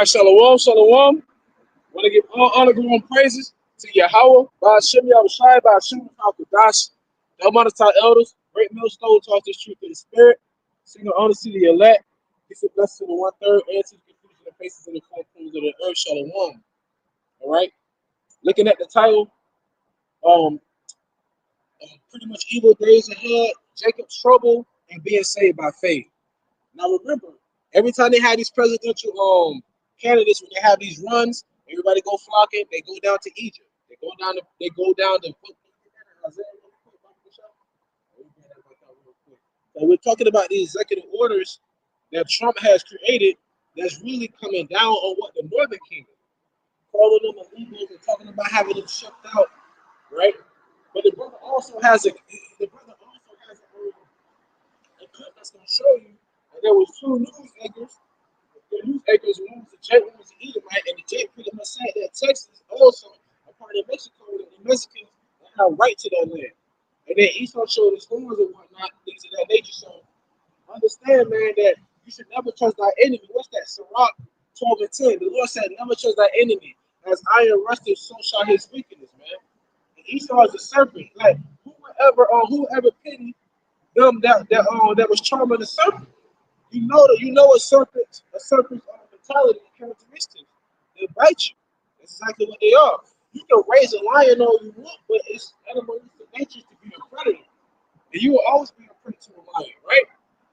Shalom, shalom. Want to give all honor, glory, and praises to YAHAWAH, YAHAWASHI, QADASH, the Almighty elders, great millstone taught this truth in the spirit, singing honor to the elect, peace and blessing to the 1/3, and to the confusion of faces in the four corners of the earth, shalom. All right, looking at the title, um, pretty much evil days ahead, Jacob's trouble, and being saved by faith. Now remember, every time they have these presidential candidates, when they have these runs, everybody go flocking. They go down to Egypt. They go down to. So we're talking about these executive orders that Trump has created. That's really coming down on what the Northern Kingdom, calling them illegals and talking about having them shipped out, right? But the brother also has a clip that's going to show you that there was two news anchors. The news anchors, one was a Jet, one was an Edomite, and the Jet pretty much said that Texas also a part of Mexico, and the Mexicans have right to that land. And then Esau showed his horns and whatnot, things of that nature. So understand, man, that you should never trust thy enemy. What's that? Sirach 12:10. The Lord said, never trust thy enemy. As iron rusted, so shall his wickedness, man. And Esau is a serpent. Like whoever pity them that was charming the serpent. You know a serpent's mentality and characteristics. They bite you. That's exactly what they are. You can raise a lion all you want, but it's animalistic nature to be a predator. And you will always be a predator to a lion, right?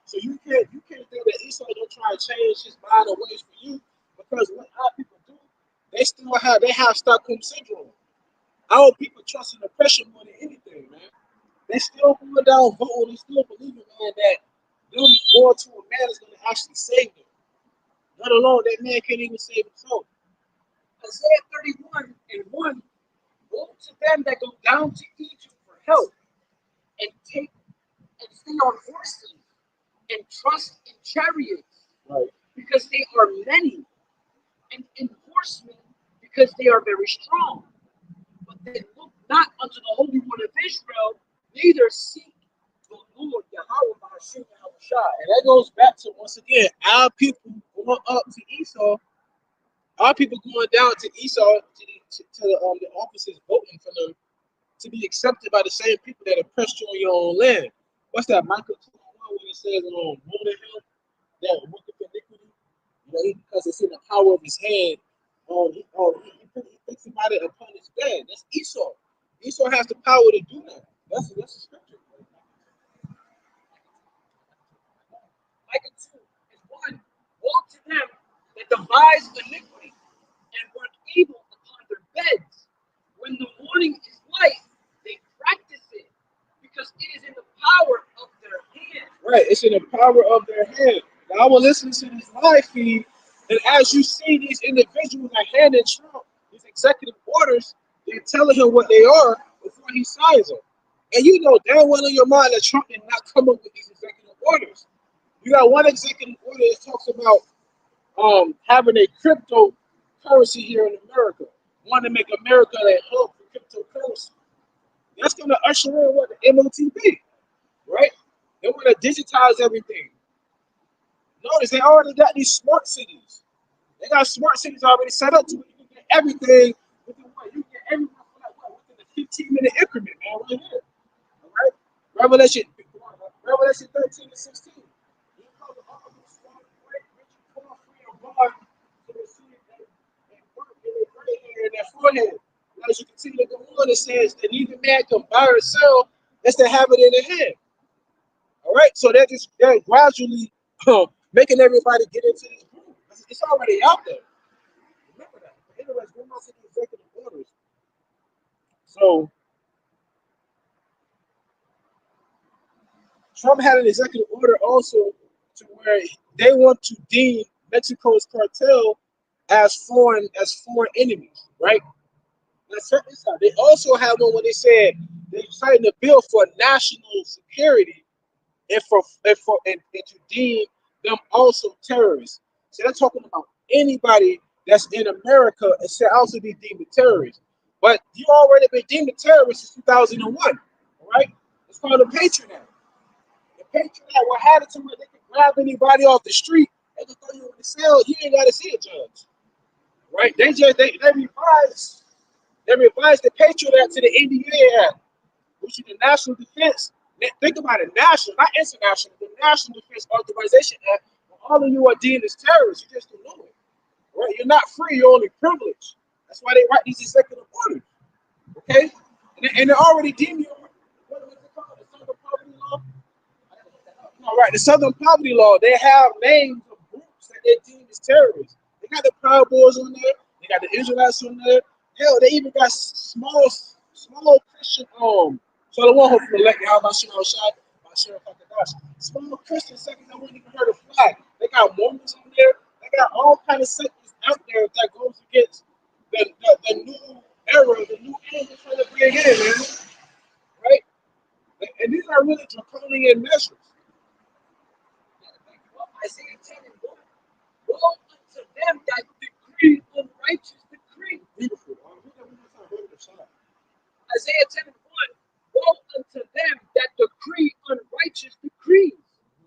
So you can't think that Esau don't try and change his mind or ways for you, because what our people do, they have Stockholm syndrome. Our people trust in oppression more than anything, man. They still going down voting. They still believing, man, that them going to a man is going to actually save them. Let alone that man can't even save himself. Isaiah 31:1. Woe to them that go down to Egypt for help and stay on horses and trust in chariots, right? Because they are many, and in horsemen because they are very strong. But they look not unto the Holy One of Israel, neither seek the Lord YAHAWAH. And that goes back to, once again, our people going up to Esau, our people going down to Esau to the officers voting for them to be accepted by the same people that oppressed you on your own land. What's that? Micah 2:1 when it says, woe to him that worketh iniquity, because it's in the power of his hand. He thinks about it upon his bed. That's Esau. Esau has the power to do that. That's the scripture. Micah 2:1. Woe to them that devise iniquity and work evil upon their beds. When the morning is light, they practice it, because it is in the power of their hand. Right, it's in the power of their hand. Now, I will listen to this live feed, and as you see these individuals that handed Trump these executive orders, they're telling him what they are before he signs them. And you know damn well in your mind that Trump did not come up with these executive orders. You got one executive order that talks about having a cryptocurrency here in America. Want to make America a hub for cryptocurrency. That's going to usher in what the MOTP, right? They want to digitize everything. Notice they already got these smart cities. They got smart cities already set up to where you can get everything within what? You can get everything within a 15-minute increment, man, right here. All right? Revelation 13:16. You call the all these strong, great, rich, poor, free, and born to receive and work in their right hand and their forehead. Now, as you continue to go on, it says that neither man can buy or sell unless they have it in their hand. All right, so they're gradually making everybody get into this group. It's already out there. Remember that. Anyways, we're not seeing executive orders. So Trump had an executive order also to where they want to deem Mexico's cartel as foreign enemies, right? Let's check this out. They also have one where they said they're citing a bill for national security and to deem them also terrorists. So they're talking about anybody that's in America and should also be deemed a terrorist. But you already been deemed a terrorist since 2001, all right? It's called a Patriot Act. The Patriot Act will have it to where they can grab anybody off the street and just throw you in the cell. You ain't got to see a judge. right? They revised the Patriot Act to the NDA Act, which is the National Defense. Think about it, national, not international, the National Defense Authorization Act. All of you are deemed as terrorists. You just don't know it, right? You're not free. You're only privileged. That's why they write these executive orders, okay? And they're already deemed you. What is it called? The Southern Poverty Law. All right, the Southern Poverty Law. They have names of groups that they deem as terrorists. They got the Proud Boys on there. They got the Israelites on there. Hell, they even got small Christian So the one hopefully elect YAHAWASHI, QADASH. Small Christian sectors that wouldn't even heard of flag. They got Mormons on there. They got all kind of sectors out there that goes against the new era, the new age they're trying to bring in, man. Right? And these are really draconian measures. Isaiah 10 and 1. Woe unto them that decree unrighteous decree. Beautiful. Isaiah 10 and 1. Woe unto them that decree unrighteous decrees,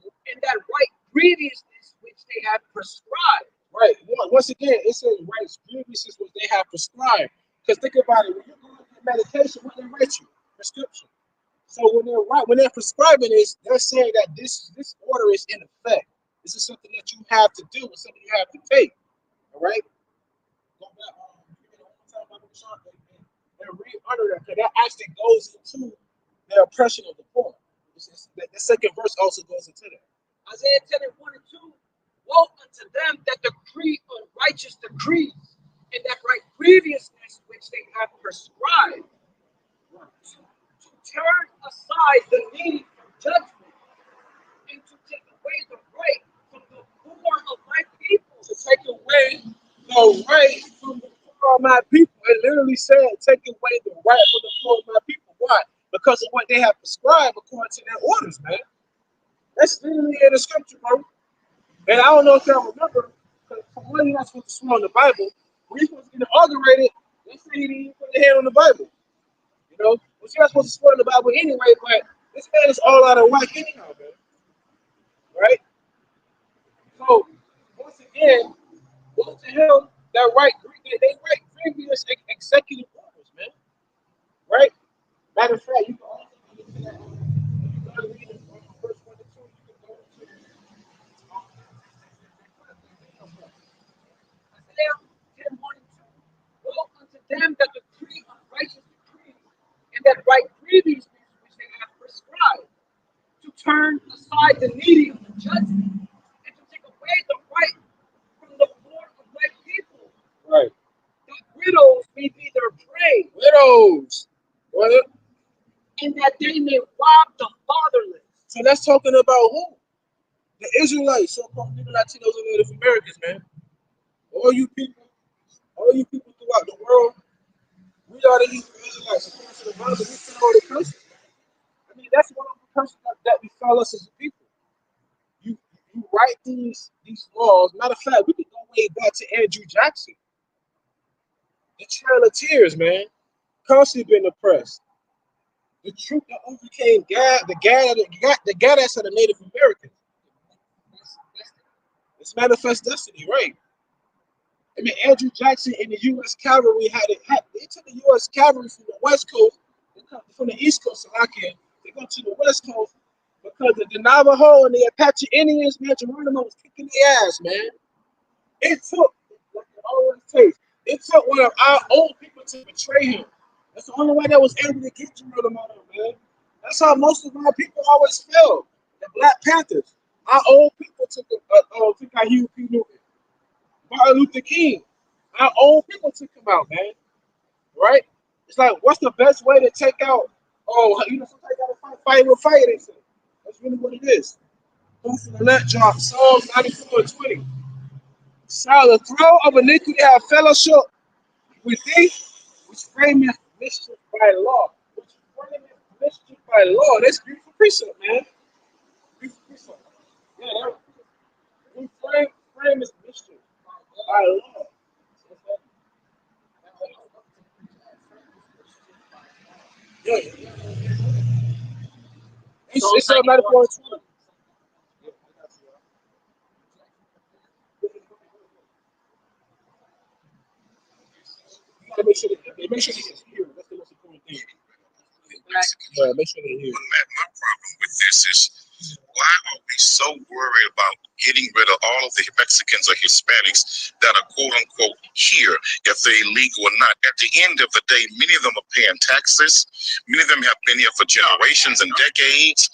and that right grievousness which they have prescribed. Right. Once again, it says right grievousness which they have prescribed. Because think about it, when you're going to get medication, what they write you? Prescription. So when they're prescribing this, they're saying that this order is in effect. This is something that you have to do, and something you have to take. All right. Go back and read under that, because that actually goes into the oppression of the poor. The second verse also goes into that. Isaiah 10 and 1 and 2. Woe unto them that decree unrighteous decrees, and that right grievousness which they have prescribed, to turn aside the needy from judgment, and to take away the right from the poor of my people. To take away the right from the poor of my people. It literally said, take away the right from the poor of my people. Why? Because of what they have prescribed according to their orders, man. That's literally in the scripture, bro. And I don't know if y'all remember, because for one, you're not supposed to swear on the Bible. When you're supposed to get inaugurated, they say you didn't put your hand on the Bible. You know, but you're not supposed to swear on the Bible anyway, but this man is all out of whack anyhow, man. Right? So, once again, go to him that they write previous executive orders, man. Right? Matter of fact, you can also read that verse 1 and 2. You can go to Isaiah 10, 1 and 2. Woe unto them that decree unrighteous decrees, and that right grievousness which they have prescribed, to turn aside the needy from judgment, and to take away the right from the poor of my people. right. That widows may be their prey, Widows. Well, and that they may rob the fatherless. so that's talking about who? The Israelites, so-called Latinos and Native Americans, man. All you people throughout the world, we are the Israelites. According to the Bible, we feel all the curses. I mean, that's one of the curses that befell us as a people. You write these laws. Matter of fact, we could go way back to Andrew Jackson. The Trail of Tears, man. Constantly been oppressed. The truth that overcame the GADAS of the Native Americans. It's manifest destiny, right? I mean, Andrew Jackson and the U.S. Cavalry they took the U.S. Cavalry from the West Coast, from the East Coast, they go to the West Coast because the Navajo and the Apache Indians, man, Geronimo was kicking their ass, man. It took, like it always takes, it took one of our own people to betray him. That's the only way that was able to get Geronimo, man. That's how most of our people always fell. The Black Panthers. Our own people took out Huey P. Newton. Martin Luther King. Our own people took him out, man. Right? It's like, what's the best way to take out? Sometimes you gotta fight with fire, they say. That's really what it is. Let drop Psalms 94 and 20. Shall the throne of iniquity have fellowship with thee, which frameth mischief by law. Which frameth mischief by law. That's beautiful precept, man. Beautiful precept. Yeah, we frame is mischief by law. Yeah. It's a metaphor as well. make sure they get here. That's the most important thing. Yeah, make sure they're here. My problem with this is, why are we so worried about getting rid of all of the Mexicans or Hispanics that are quote unquote here, if they're illegal or not? At the end of the day, many of them are paying taxes. Many of them have been here for generations and decades.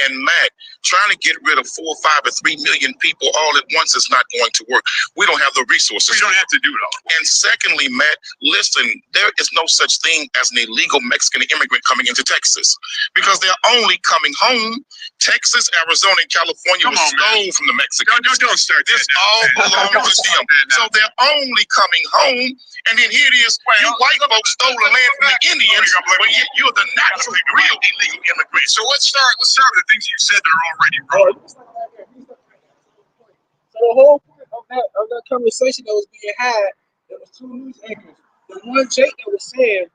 And Matt, trying to get rid of 4, 5, or 3 million people all at once is not going to work. We don't have the resources. We don't have to do it all. And secondly, Matt, listen, there is no such thing as an illegal Mexican immigrant coming into Texas, because they're only coming home. Texas, Arizona, and California was stolen from the Mexicans. Don't start this that all belongs to them. So they're only coming home. And then here it is, you white folks stole the land from the Indians, but you're the natural, real illegal immigrants. So let's start with the things you said that are already wrong. So the whole point of that conversation that was being had, there was 2 news anchors. The one Jake that was saying,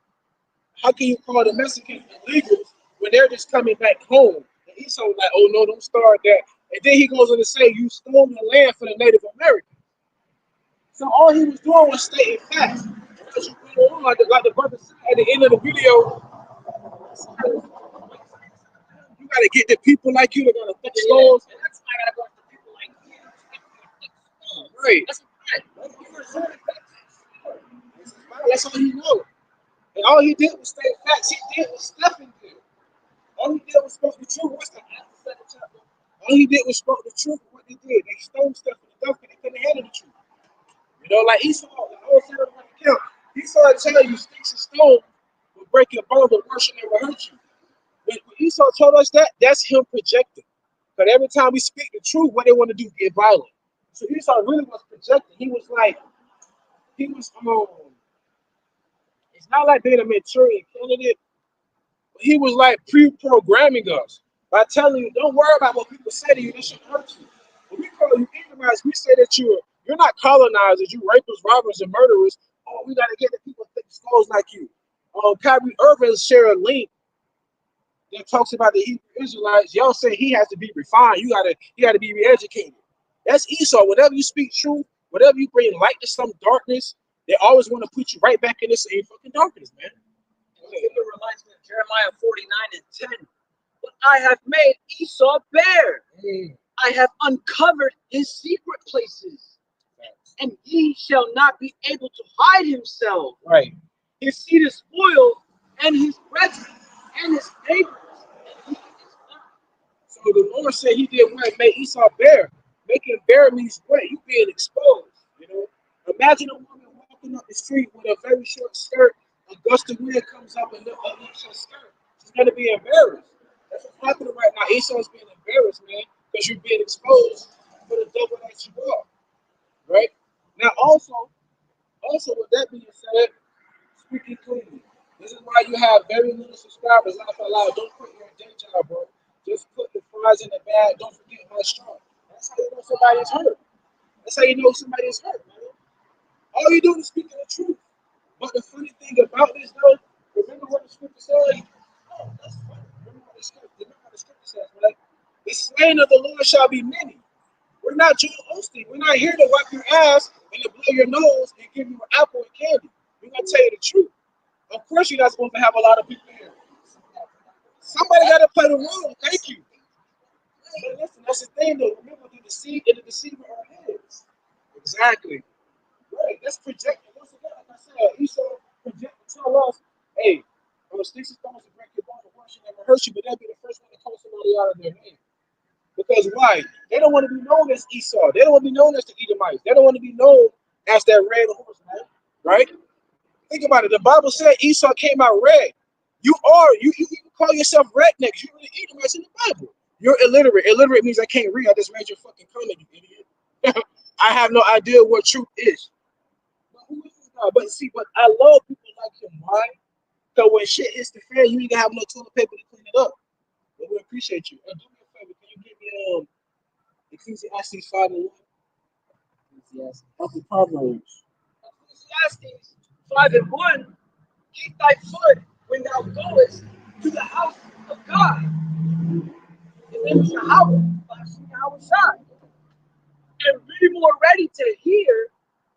how can you call the Mexicans illegals when they're just coming back home? And he's so like, oh no, don't start that. And then he goes on to say, you stole the land for the Native Americans. So all he was doing was stating facts. As you go on, like the brother said at the end of the video, you gotta get the people like you that gotta fix those. And that's why I gotta go after people like you. Right. That's right. That's all he knows. And all he did was state facts. He did what Stephen did. All he did was spoke the truth. What's the second chapter? All he did was spoke the truth. What they did, they stoned Stephen to death because they couldn't handle the truth. You know, like Esau, the whole side of the account. Esau tell you sticks and stones will break your bones, but words should never hurt you. When Esau told us that, that's him projecting. But every time we speak the truth, what they want to do is get violent. So Esau really was projecting. He was it's not like being a Manchurian candidate, but he was like pre-programming us by telling you, don't worry about what people say to you, that shouldn't hurt you. When we call you Edomites, we say that you're not colonizers, you rapists, robbers, and murderers. Oh, we gotta get the people thick skulls like you. Kyrie Irving shared a link that talks about the Hebrew Israelites. Y'all say he has to be refined. He gotta be re-educated. That's Esau. Whenever you speak truth, whenever you bring light to some darkness, they always want to put you right back in the same fucking darkness, man. It reminds me of Jeremiah 49:10. But I have made Esau bare. I have uncovered his secret places, and he shall not be able to hide himself. Right. His seed is spoiled, and his brethren, and his neighbors. And he is not. So the Lord said he did what made Esau bare. Making bare means what? You being exposed. You know. Imagine a woman walking up the street with a very short skirt. A gust of wind comes up and lifts her skirt. She's gonna be embarrassed. That's what's happening right now. Esau's being embarrassed, man, because you're being exposed for the devil that you are. Right? Now also with that being said, speaking cleanly. This is why you have very little subscribers. Laugh out loud. Don't quit your day job, bro. Just put the fries in the bag. Don't forget my straw. That's how you know somebody's hurt. That's how you know somebody's hurt, man. All you do is speaking the truth. But the funny thing about this, though, remember what the scripture says? Oh, that's funny. Remember what the scripture says, right? The slain of the Lord shall be many. We're not Joel Osteen. We're not here to wipe your ass and to blow your nose and give you an apple and candy. We're going to tell you the truth. Of course, you're not supposed to have a lot of people here. Somebody got to play the role. Thank you. But listen, that's the thing, though. Remember, the deceit and the deceiver are heads. Exactly. Right. That's projecting. Once again, like I said, Esau project to tell us, hey, sticks and stones to break your bone, the word should never hurt you, but that'd be the first one to call somebody out of their name. Because why? They don't want to be known as Esau. They don't want to be known as the Edomites. They don't want to be known as that red horse, man. Right? Think about it. The Bible said Esau came out red. You call yourself rednecks. You're the Edomites in the Bible. You're illiterate. Illiterate means I can't read. I just read your fucking comment, you idiot. I have no idea what truth is. But who is this guy? But I love people like him. Why? Because when shit hits the fan, you ain't gonna have no toilet paper to clean it up. But we appreciate you. And do me a favor, can you give me Ecclesiastes 5:1? Ecclesiastes. Help Proverbs. Ecclesiastes 5:1. Keep thy foot when thou goest to the house of God. And then YAHAWAH, and be more ready to hear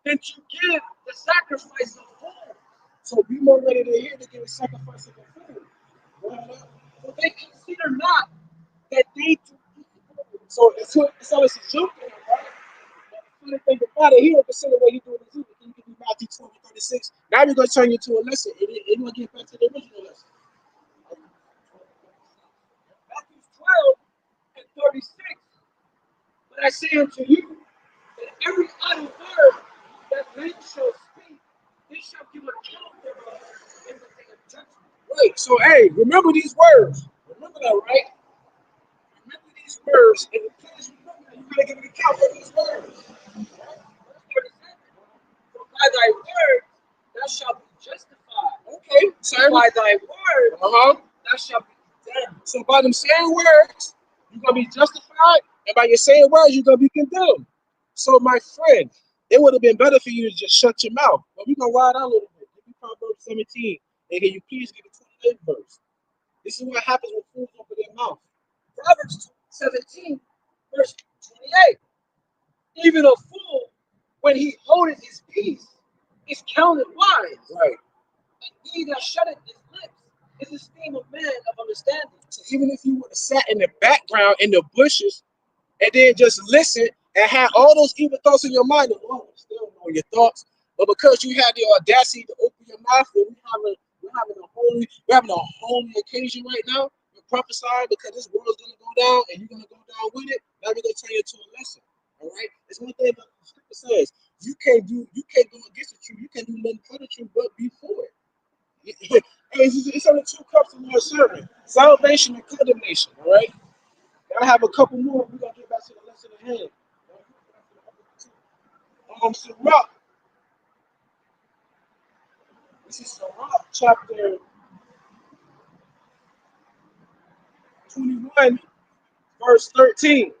than to give the sacrifice of fools. So be more ready to hear to give a sacrifice of the food. For they consider not that they do evil. So it's a joke in it, right? But the funny thing about it, he don't consider what he's doing is evil. You can do Matthew 12:36. Now we're going to turn you to a lesson. It will get back to the original lesson. Matthew 12:36. But I say unto you, that every idle word that men shall speak, they shall give account thereof in the day of judgment. Right. So, hey, remember these words. Remember that, right? Remember these words. And please remember that you got to give an account for these words. Verse 37. For by thy word thou shalt be justified. Okay. So, And by thy word thou shalt be condemned. So by them same words, you're going to be justified, and by your same words, you're going to be condemned. So, my friend, it would have been better for you to just shut your mouth. But we're going to ride out a little bit. Give me Proverbs 17, and can you please give the 28th verse? This is what happens when fools open their mouth. Proverbs 17, verse 28. Even a fool, when he holdeth his peace, is counted wise. Right. And he that shutteth his lips is esteemed a man of understanding. So even if you would have sat in the background in the bushes and then just listen and had all those evil thoughts in your mind, the Lord will still know your thoughts. But because you had the audacity to open your mouth, and we're having a holy occasion right now. We're prophesying because this world's gonna go down and you're gonna go down with it. Now we're gonna turn you into a lesson. All right. It's one thing that the scripture says. You can't go against the truth. You can't do nothing for the truth but be for it. It's only two cups of more serving. Salvation and condemnation. All right. I have a couple more. We're gonna get back to the lesson at hand. Sirach. This is Sirach chapter 21, verse 13.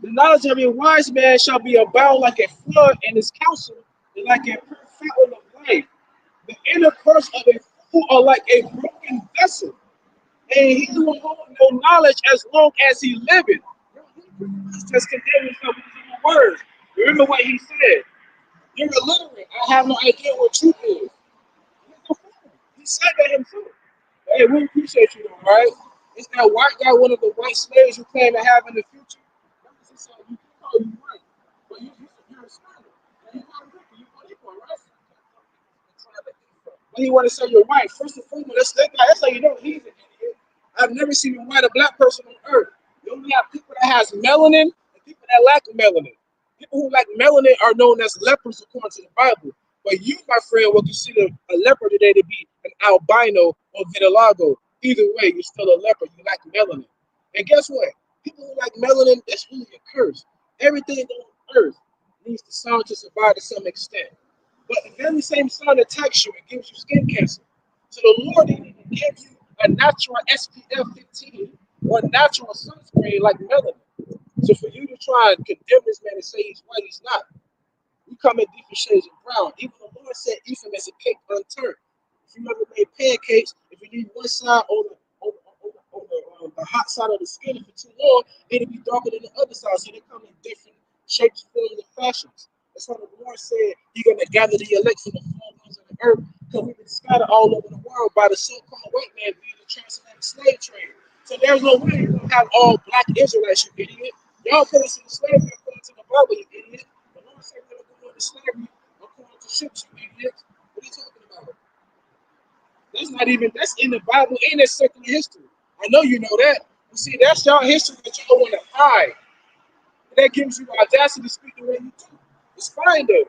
The knowledge of a wise man shall be abound like a flood, and his counsel is like a pure fountain of life. The inner course of a fool are like a broken vessel, and he will hold no knowledge as long as he liveth. Just condemn himself with his own words. Remember what he said. You're illiterate. I have no idea what truth is. He said that himself. Hey, we appreciate you though, right? It's that white guy, one of the white slaves you claim to have in the future. So you know you right, but you're a scholar. And you're not wicked. You're unequal, right? When you want to say you're white, first and foremost, that's how you know he's an idiot. I've never seen a white or black person on earth. You only have people that has melanin and people that lack melanin. People who lack melanin are known as lepers according to the Bible. But you, my friend, will consider a leper today to be an albino or vitiligo. Either way, you're still a leper. You lack melanin. And guess what? People who like melanin, that's really a curse. Everything on earth needs the sun to survive to some extent. But the very same sun attacks you and gives you skin cancer. So the Lord didn't give you a natural SPF 15 or natural sunscreen like melanin. So for you to try and condemn this man and say he's white, he's not. We come in different shades of brown. Even the Lord said Ephraim is a cake unturned. If you ever made pancakes, if you leave one side on the hot side of the skin for too long, it'll be darker than the other side. So they come in different shapes, forms, and fashions. That's why the Lord said He's going to gather the elect from the four corners of the earth, because we've been scattered all over the world by the so-called white man via the transatlantic slave trade. So there's no way you're going to have all black Israelites, you idiot. Y'all put us in slavery according to the Bible, you idiot. The Lord said we're going to go into slavery according to ships, you idiot. What are you talking about? That's in the Bible, ain't that secular history. I know you know that. You see, that's y'all history that y'all want to hide. That gives you the audacity to speak the way you do. It's fine though.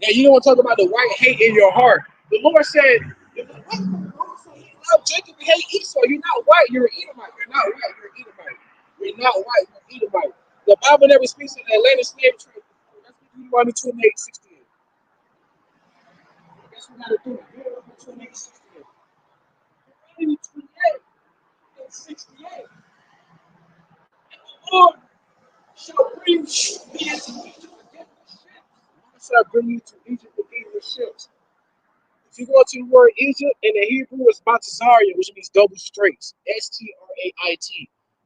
Now you don't want to talk about the white hate in your heart. The Lord said, he loved Jacob and hate Esau. You're not white, you're an Edomite. You're not white, you're an Edomite. You're not white, you're an Edomite. The Bible never speaks of the Atlantic slave trade. That's Deuteronomy 28:68. That's what we gotta do. Deuteronomy 28:68. Deuteronomy 28:68. And the Lord shall bring you into Egypt again with ships. Shall bring you to Egypt again with ships. If you go to the word Egypt in the Hebrew, it's Batazaria, which means double straits. Strait,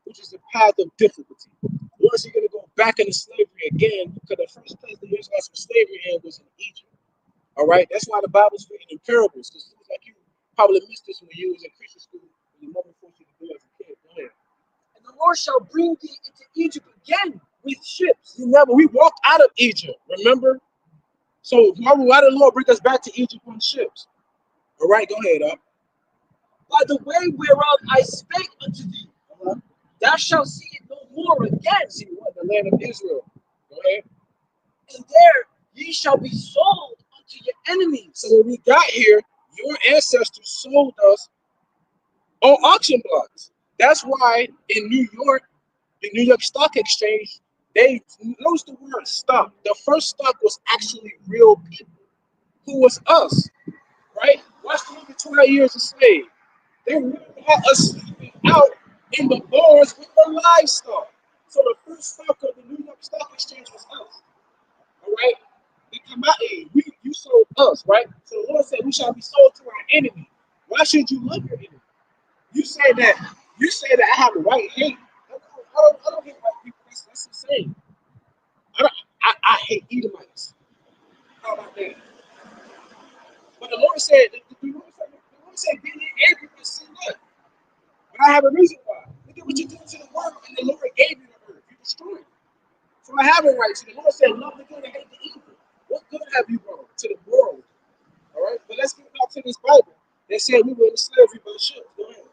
which is the path of difficulty. Once you're going to go back into slavery again, because the first place the Israelites were slavery in was in Egypt. All right, that's why the Bible's written in parables. Because it like you probably missed this when you was in Christian school and your mother forced you to do it as a kid. Go ahead. And the Lord shall bring thee into Egypt again with ships. We walked out of Egypt, remember? So why did the Lord bring us back to Egypt on ships? All right, go ahead, up. By the way whereof I spake unto thee, thou shalt see it no more again. See what? The land of Israel. Go ahead. And there ye shall be sold unto your enemies. So when we got here, your ancestors sold us on auction blocks. That's why in New York, the New York Stock Exchange, they notice the word stock. The first stock was actually real people, who was us, right? Watch the movie 12 Years a Slave. They really had us sleeping out in the bars with the livestock. So the first stock of the New York Stock Exchange was us. All right? They come out here, you sold us, right? So the Lord said, we shall be sold to our enemy. Why should you love your enemy? You said that I have a white hate. I don't hate white people. That's insane. I hate Edomites. How about that? But the Lord said, the Lord said, be angry and sin not. But I have a reason why. Look at what you did to the world, and the Lord gave you the earth. You destroyed it. So I have a right. So the Lord said, love the good and hate the evil. What good have you brought to the world? All right? But let's get back to this Bible. They said we were in slavery by ships. Go ahead.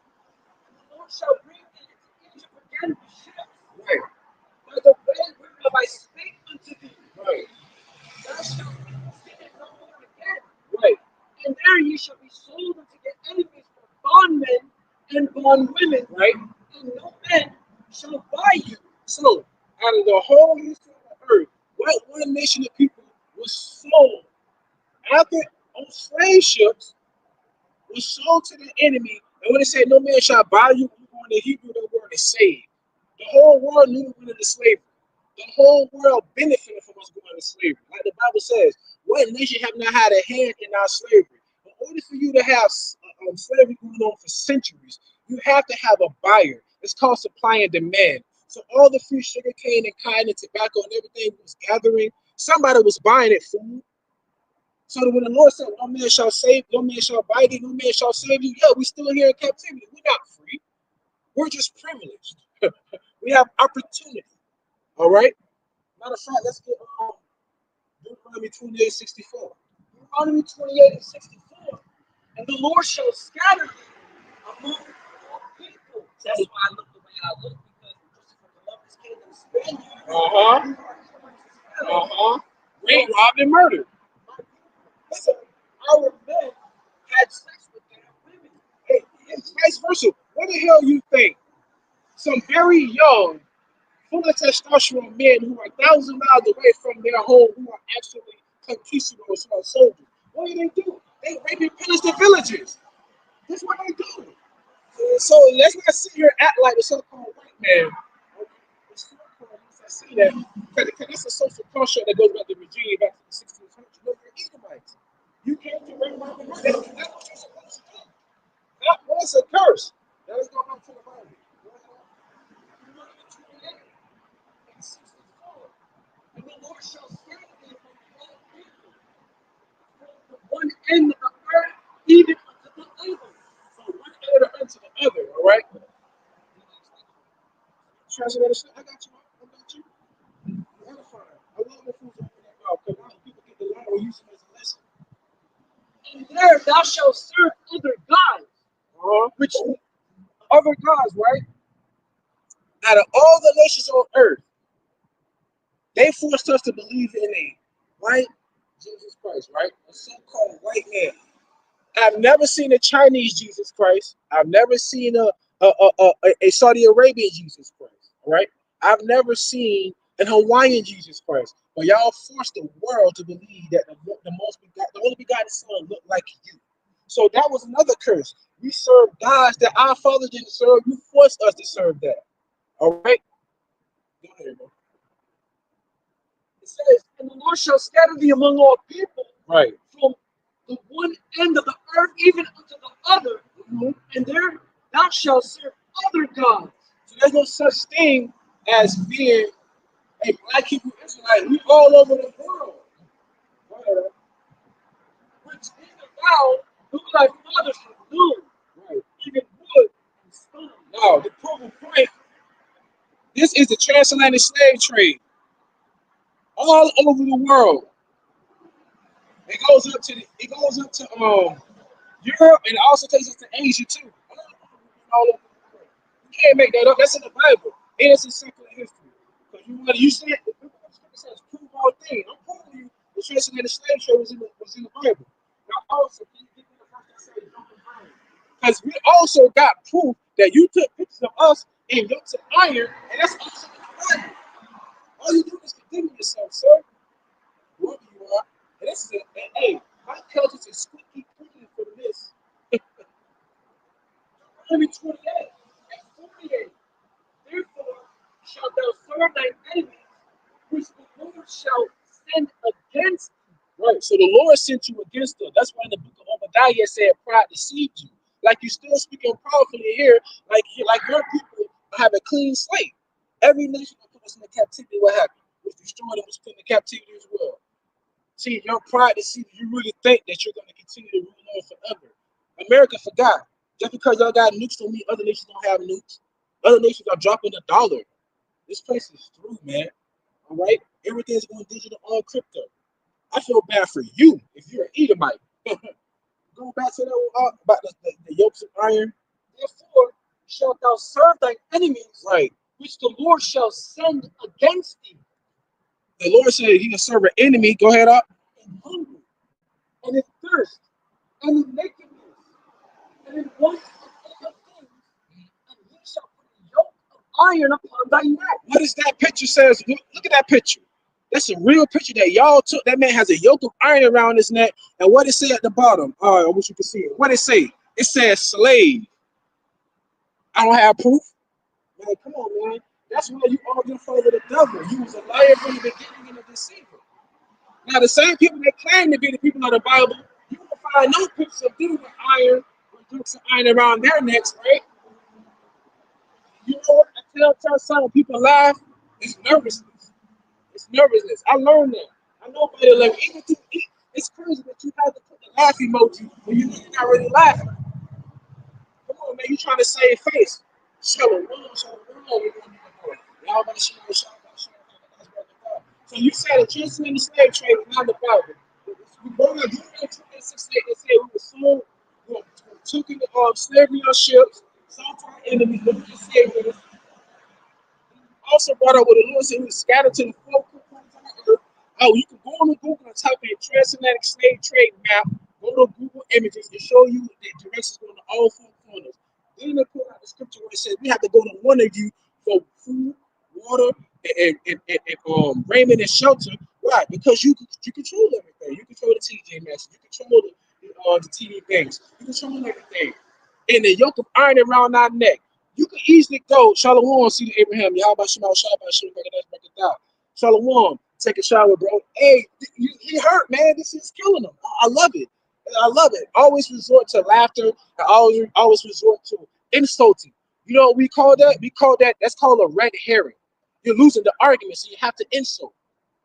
The Lord shall bring thee into Egypt again with ships. Right. By the way whereof I spake unto thee, Right. thou shalt see it no more again. Right. And there ye shall be sold unto your enemies for bondmen and bondwomen. Right. And no man shall buy you. So, out of the whole history of the earth, what one nation of people was sold after on slave ships was sold to the enemy, and when it said no man shall buy you, you go in the Hebrew, the word is saved. The whole world knew we went into slavery. The whole world benefited from us going into slavery. Like the Bible says, what nation have not had a hand in our slavery? In order for you to have slavery going on for centuries, you have to have a buyer. It's called supply and demand. So all the free sugar cane and cotton and tobacco and everything was gathering. Somebody was buying it for you. So when the Lord said, no man shall save, no man shall buy thee, no man shall save you, yeah, we're still here in captivity. We're not free. We're just privileged. We have opportunity. All right? Matter of fact, let's get Deuteronomy 28:64. Deuteronomy 28:64. And the Lord shall scatter thee among all people. That's why I look the way I look, because from the love of his kingdom spend you. Raped, robbed, and murdered. Listen, our men had sex with their women. Hey, it's vice versa. What the hell you think? Some very young, full of testosterone men who are 1,000 miles away from their home, who are actually conquistadors or soldiers. What do? They rape and pillage the villages. That's what they do. So let's not sit here and act like the so-called white man. The so-called, I say that because that's a social construct that goes back to Virginia, back to the 1600s. You know, you're Edomites. You came to rape, rob, and murder. That's what you're supposed to do. That was a curse. Now let's go back to the Bible. And the Lord shall scatter thee from all people, from one end of the earth even unto the other. So one end of the earth to the other, all right? Translation, I got you. Edifying. I love when fools open their mouth because a lot of people get the line or use it as a lesson. And there thou shalt serve other gods, Which other gods, right? Out of all the nations on earth, they forced us to believe in a white Jesus Christ, right? A so-called white man. I've never seen a Chinese Jesus Christ. I've never seen a Saudi Arabian Jesus Christ, right? I've never seen an Hawaiian Jesus Christ. But y'all forced the world to believe that the only begotten Son looked like you. So that was another curse. We serve gods that our fathers didn't serve. You forced us to serve that. All right? Go ahead, bro. it says, and the Lord shall scatter thee among all people, Right. from the one end of the earth even unto the other, and there thou shalt serve other gods. So there's no such thing as being a black Hebrew Israelite. We all over the world. Go ahead, ground, who thy fathers have known, Right. even wood and stone. Now, the proven point, this is the transatlantic slave trade all over the world. It goes up to Europe, and it also takes us to Asia too. All over the world. You can't make that up. That's in the Bible, and it's in secular history. Because you said the Bible says prove all things. I'm proving you the transatlantic slave trade was in the Bible. Now also, can you give me the verse that says yoke of iron? Because we also got proof that you took pictures of us in yokes of iron, and that's also in the Bible. All you do is condemn yourself, sir. Whoever you are. And this is hey, my culture is squeaky clean for this. Deuteronomy 28 and 48. Therefore shalt thou serve thine enemies, which the Lord shall send against thee. Right. So the Lord sent you against them. That's why in the book of Obadiah said pride deceived you. Like you're still speaking powerfully here, like your people have a clean slate. Every nation that put us into captivity, what happened? Was destroyed and was put into captivity as well. See, your pride deceived you. You really think that you're going to continue to rule on forever. America forgot. Just because y'all got nukes don't mean other nations don't have nukes. Other nations are dropping the dollar. This place is through, man. All right? Everything's going digital on crypto. I feel bad for you if you're an Edomite. Go back to that about the yokes of iron. Therefore shalt thou serve thine enemies, Right. which the Lord shall send against thee, The Lord said he can serve an enemy. Go ahead up. in hunger, and in thirst, and in nakedness, and in want of other things, and he shall put a yoke of iron upon thy neck. What is that picture says? Look at that picture. That's a real picture that y'all took. That man has a yoke of iron around his neck. And what it say at the bottom? I wish you could see it. What it say? It says slave. I don't have proof. Man, come on, man. That's why you all in front of the devil. You was a liar from the beginning and a deceiver. Now, the same people that claim to be the people of the Bible, you will find no pictures of them with iron, with yokes of iron around their necks, right? You know what? I tell some people laugh. It's nervousness. It's nervousness. I learned that. I know better. Like even to eat, it's crazy that you have to put the laugh emoji when you're not really laughing. Come on, man. You trying to save face. Shalom, shalom. Y'all about to show so you said the children in the slave trade was not the Bible. We both agree in 268 they say we were sold, we were took into slavery on ships, sold to our enemies, living in slavery. Also brought up what the Lord said, he was scattered to the four corners of the earth. Oh, you can go on to Google and type in transatlantic slave trade map, go to Google Images and show you the directions going to all four corners. Then they put out the scripture where it says we have to go to one of you for food, water, and raiment and shelter. Why? Because you control everything. You control the TJ Maxx. You control the TV banks. You control everything. And the yoke of iron around our neck. You can easily go, Shalom, see the Abraham, YAHAWASHI, Shalom, take a shower, bro. Hey, he hurt, man. This is killing him. I love it. I love it. Always resort to laughter. I always resort to insulting. You know what we call that? That's called a red herring. You're losing the argument, so you have to insult.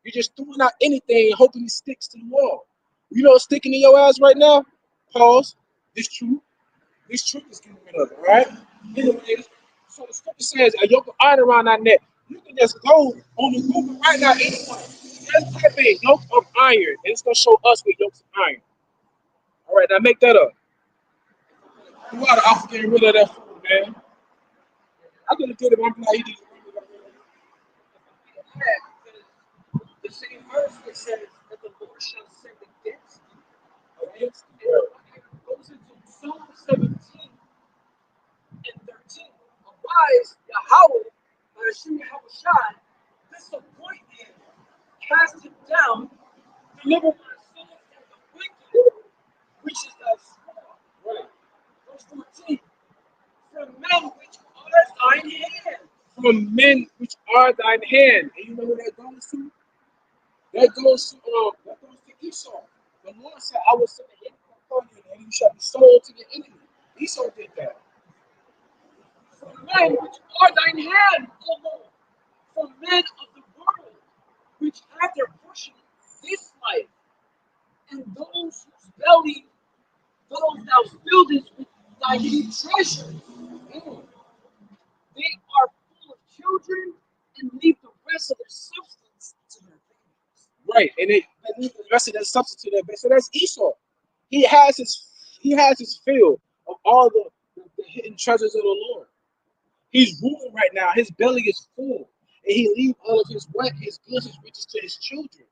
You're just throwing out anything, hoping it sticks to the wall. You know what's sticking in your ass right now? Pause. This truth. This truth is getting rid of it, all right? Anyways, so the scripture says a yoke of iron around our neck. You can just go on the Google right now, anyone. Just type in yoke of iron, and it's gonna show us with yokes of iron. All right, now make that up. You gotta off getting rid of that food, man. I could have did it, but I'm like, he did The same verse that says that the Lord shall send against you. against the And world. it goes into Psalm 17 and 13. Arise, Yahawah, YAHAWASHI, disappoint him, cast him down, deliver my soul from the wicked, which is thy sword. Right. Verse 14. From men which are thine hand. From men which are thine hand. And you know who that goes to? That goes to Esau. The Lord said, I will send an enemy upon you, and you shall be sold to the enemy. Esau did that. From men which are thine hand, O Lord. From men of the world, which have their portion this life, and those whose belly mighty treasures. They are full of children and leave the rest of their substance to their families. Right, and they leave the rest of that substance to their base. So that's Esau. He has his fill of all the hidden treasures of the Lord. He's ruling right now. His belly is full, and he leaves all of his his goods, his riches to his children.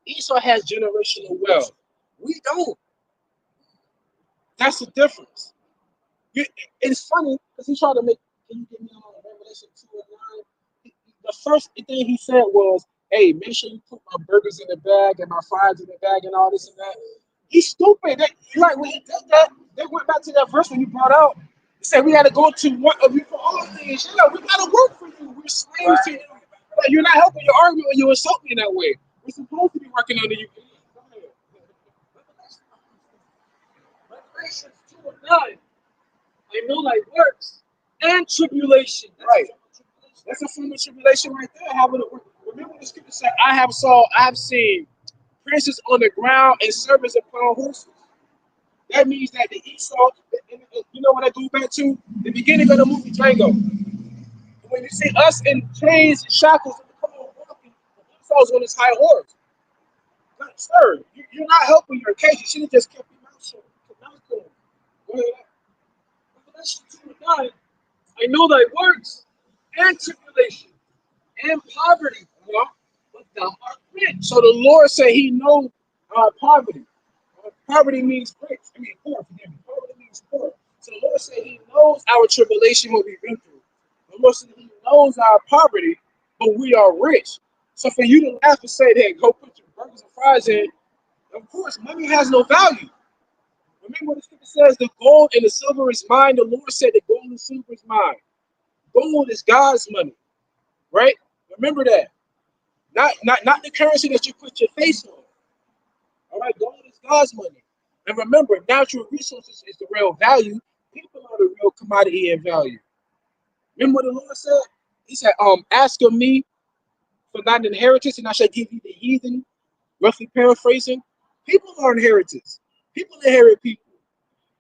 Esau has generational wealth. We don't. That's the difference. It's funny because he tried to make. Can you give me on Revelation 2:9? The first thing he said was, "Hey, make sure you put my burgers in the bag and my fries in the bag and all this and that." He's stupid. Like when he did that, they went back to that verse when you brought out. He said we had to go to one of you for all things. You know, we gotta work for you. We're slaves to you. But you're not helping your argument when you insult me in that way. We're supposed to be working under you. Revelation 2:9. I know thy works and tribulation. Right. That's a form of tribulation right there. Remember the scripture said, I have seen princes on the ground and servants upon horses. That means that the Esau, you know what I go back to? The beginning of the movie Django. When you see us in chains and shackles and come on walking, Esau's on his high horse. But, sir, you're not helping your case. You should have just kept your mouth shut. Go ahead. Revelation 2:9. I know thy works and tribulation and poverty, but thou art rich. So the Lord said he knows our poverty. Poverty means rich. I mean, poor, forgive me. Poverty means poor. So the Lord said he knows our tribulation, what we've been through. The Lord said he knows our poverty, but we are rich. So for you to laugh and say that, go put your burgers and fries in, of course, money has no value. Remember what the scripture says, the gold and the silver is mine. The Lord said the gold and silver is mine. Gold is God's money, right? Remember that. Not the currency that you put your face on. All right, gold is God's money. And remember, natural resources is the real value. People are the real commodity and value. Remember what the Lord said? He said, ask of me for thine inheritance, and I shall give you the heathen. Roughly paraphrasing. People are inheritance. People inherit people.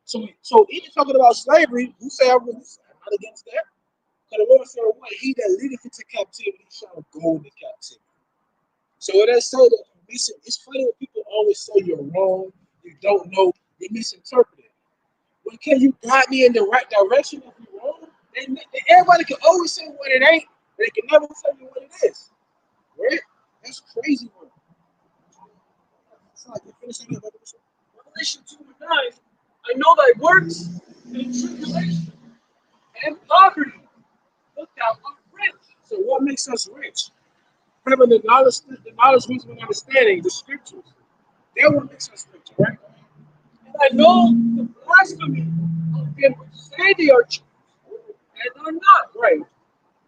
So even talking about slavery, who say I'm not against that? Because the Lord said, what? He that leadeth into captivity shall go into captivity. So when I say that, it's funny when people always say you're wrong, you don't know, you misinterpret it. Well, can you guide me in the right direction if you're wrong? Everybody can always say what it ain't, but they can never tell you what it is. Right? That's crazy work. Revelation 2:9. I know thy works and tribulation and poverty, but thou art rich. So what makes us rich? Having the knowledge, wisdom, and understanding, the scriptures. They're what makes us rich, right? And I know the blasphemy of them which say they are Jews and are not, Right.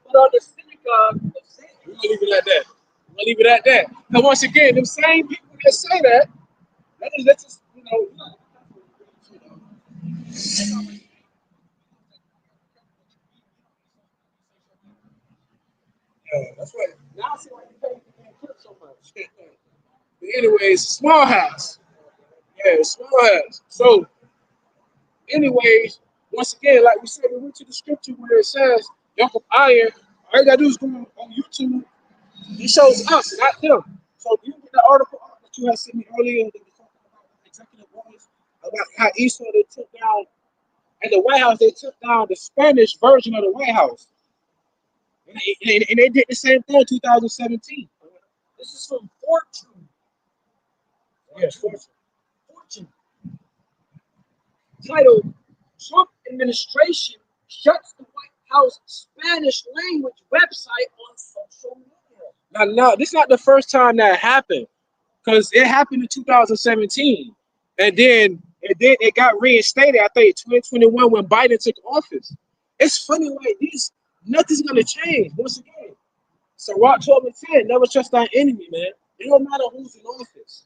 but are the synagogue of Satan. We're gonna leave it at that. We're gonna leave it at that. Now, once again, them same people that say that, let's just, yeah, that's right. Now I see why you pay clip so much. But anyways, small house. Yeah, small house. So, anyways, once again, like we said, we went to the scripture where it says, Yoke of iron. All you gotta do is go on YouTube. He shows us, not them. So you get the article that you had sent me earlier that was talking about executive orders about how Esau they took down at the White House, they took down the Spanish version of the White House. And they did the same thing in 2017. This is from Fortune. Yes, Fortune. Titled, Trump Administration Shuts the White House Spanish Language Website on Social Media. Now, this is not the first time that happened, because it happened in 2017. And then it got reinstated, I think, 2021 when Biden took office. It's funny like this. Nothing's going to change. Once again, so Rock 12 and 10, never trust our enemy, man. It don't matter who's in office.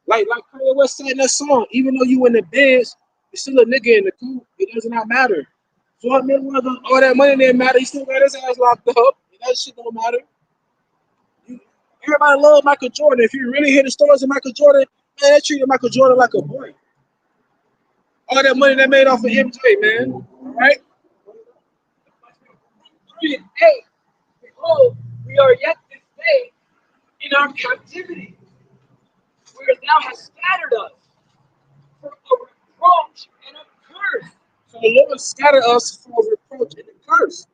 Like Kanye West said in that song, even though you in the Benz, you're still a nigga in the coupe. It does not matter. Floyd Mayweather, all that money didn't matter. He still got his ass locked up. And that shit don't matter. Everybody loves Michael Jordan. If you really hear the stories of Michael Jordan, man, they treated Michael Jordan like a boy. All that money they made off of MJ, man. All right? 3 and 8. Behold, we are yet this day in our captivity, where thou hast scattered us for a reproach and a curse. So the Lord scattered us for reproach and a curse.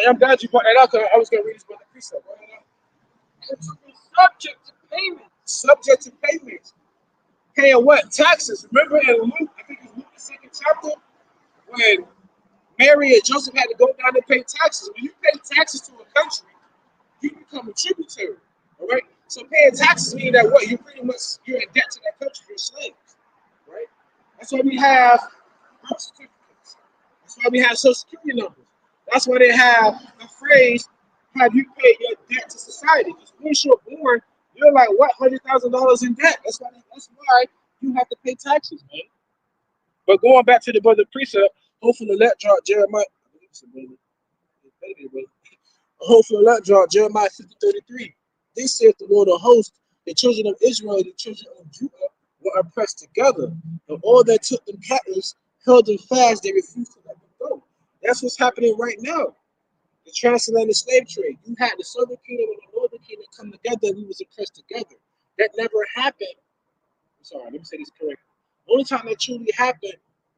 I'm glad you brought that out because I was going to read this by the precept. And to be subject to payment. Subject to payments. Paying what? Taxes. Remember in Luke, I think it's Luke the 2nd chapter, when Mary and Joseph had to go down and pay taxes. When you pay taxes to a country, you become a tributary. All right? So paying taxes means that what? You're in debt to that country. You're slaves. Right? That's why we have birth certificates. That's why we have social security numbers. That's why they have the phrase, have you paid your debt to society? Because once you're born, you're like, what, $100,000 in debt. That's why you have to pay taxes, man. But going back to the brother precept, hopefully let drop Jeremiah. Hopefully let drop Jeremiah 50:33. This saith the Lord of hosts, the children of Israel and the children of Judah were oppressed together, and all that took them captives held them fast, they refused to let them go. That's what's happening right now. The transatlantic slave trade. You had the southern kingdom and the northern kingdom come together, and we was oppressed together. That never happened. I'm sorry, let me say this correctly. The only time that truly happened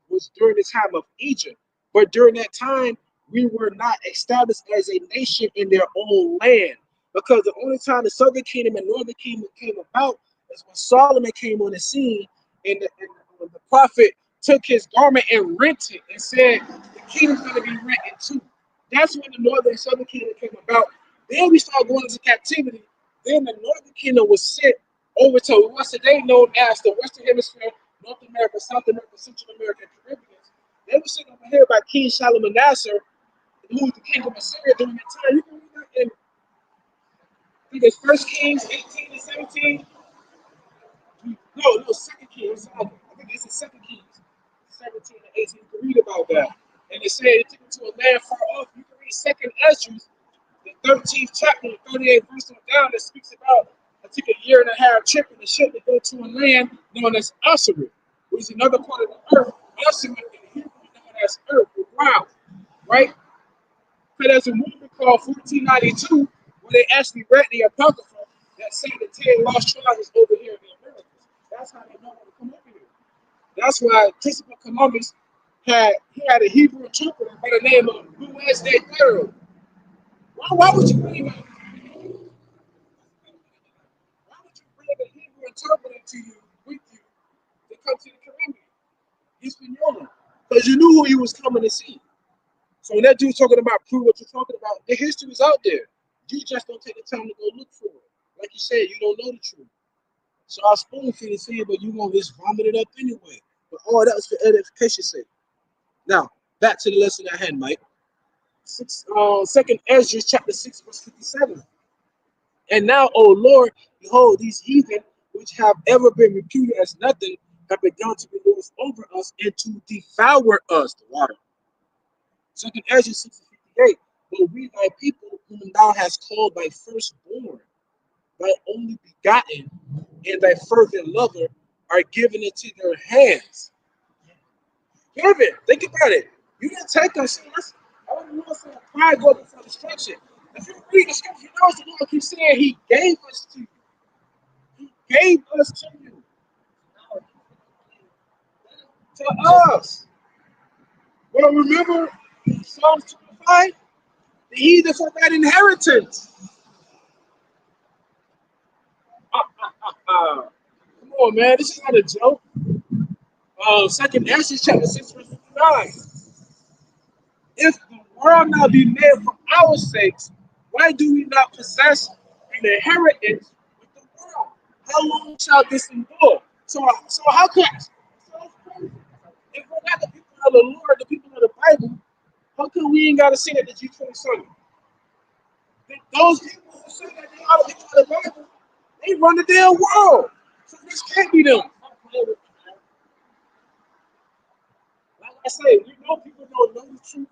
was during the time of Egypt. But during that time, we were not established as a nation in their own land. Because the only time the southern kingdom and northern kingdom came about is when Solomon came on the scene, and the prophet took his garment and rent it and said, the kingdom's going to be rented too. That's when the northern and southern kingdom came about. Then we started going into captivity. Then the northern kingdom was sent over to what's today known as the Western Hemisphere, North America, South America, Central America, and Caribbean. They were sent over here by King Shalmaneser, who was the king of Assyria during that time. You can read that in, I think it's 1 Kings 18 and 17. No, 2 Kings. I think it's in 2 Kings 17 and 18. You can read about that. And it said it took him to a land far off. You can read 2nd Ezra, the 13th chapter, the 38th verse on down, that speaks about it took a year and a half trip in the ship to go to a land known as Assyria, which is another part of the earth. Assyria in the Hebrew is known as earth or ground, right? But there's a movement called 1492 where they actually read the Apocrypha that said the 10 lost tribes is over here in the Americas. That's how they know how to come over here. That's why Christopher Columbus had a Hebrew interpreter by the name of Louis de Thurl. Why would you bring a Hebrew interpreter to you with you to come to the Caribbean? Hispaniola. Because you knew who you was coming to see. So when that dude's talking about prove what you're talking about, the history is out there. You just don't take the time to go look for it. Like you said, you don't know the truth. So I spoon feed it to you, but you won't just vomit it up anyway. But all that was for edification's sake. Now, back to the lesson at hand, Mike. 2nd Ezra chapter 6, verse 57. And now, O Lord, behold, these heathen, which have ever been reputed as nothing, have begun to be lords over us and to devour us, the water. 2nd Ezra 6:58. But we, thy people, whom thou hast called thy firstborn, thy only begotten, and thy fervent lover, are given into their hands. Given. Think about it. You didn't take us. I don't know if pride go before destruction. If you read the scripture, you know the Lord keeps saying He gave us to you. He gave us to you. To us. Well, remember Psalms 25? The heathen for that inheritance. Come on, man. This is not a joke. 2nd Ezra chapter 6, verse 59. If the world now be made for our sakes, why do we not possess an inheritance with the world? How long shall this endure? So how can if we're not the people of the Lord, the people of the Bible, how come we ain't got to say that the G20 Sunday? Those people who say that they are the people of the Bible, they run the damn world. So this can't be them. Like I say, you know people don't know the truth.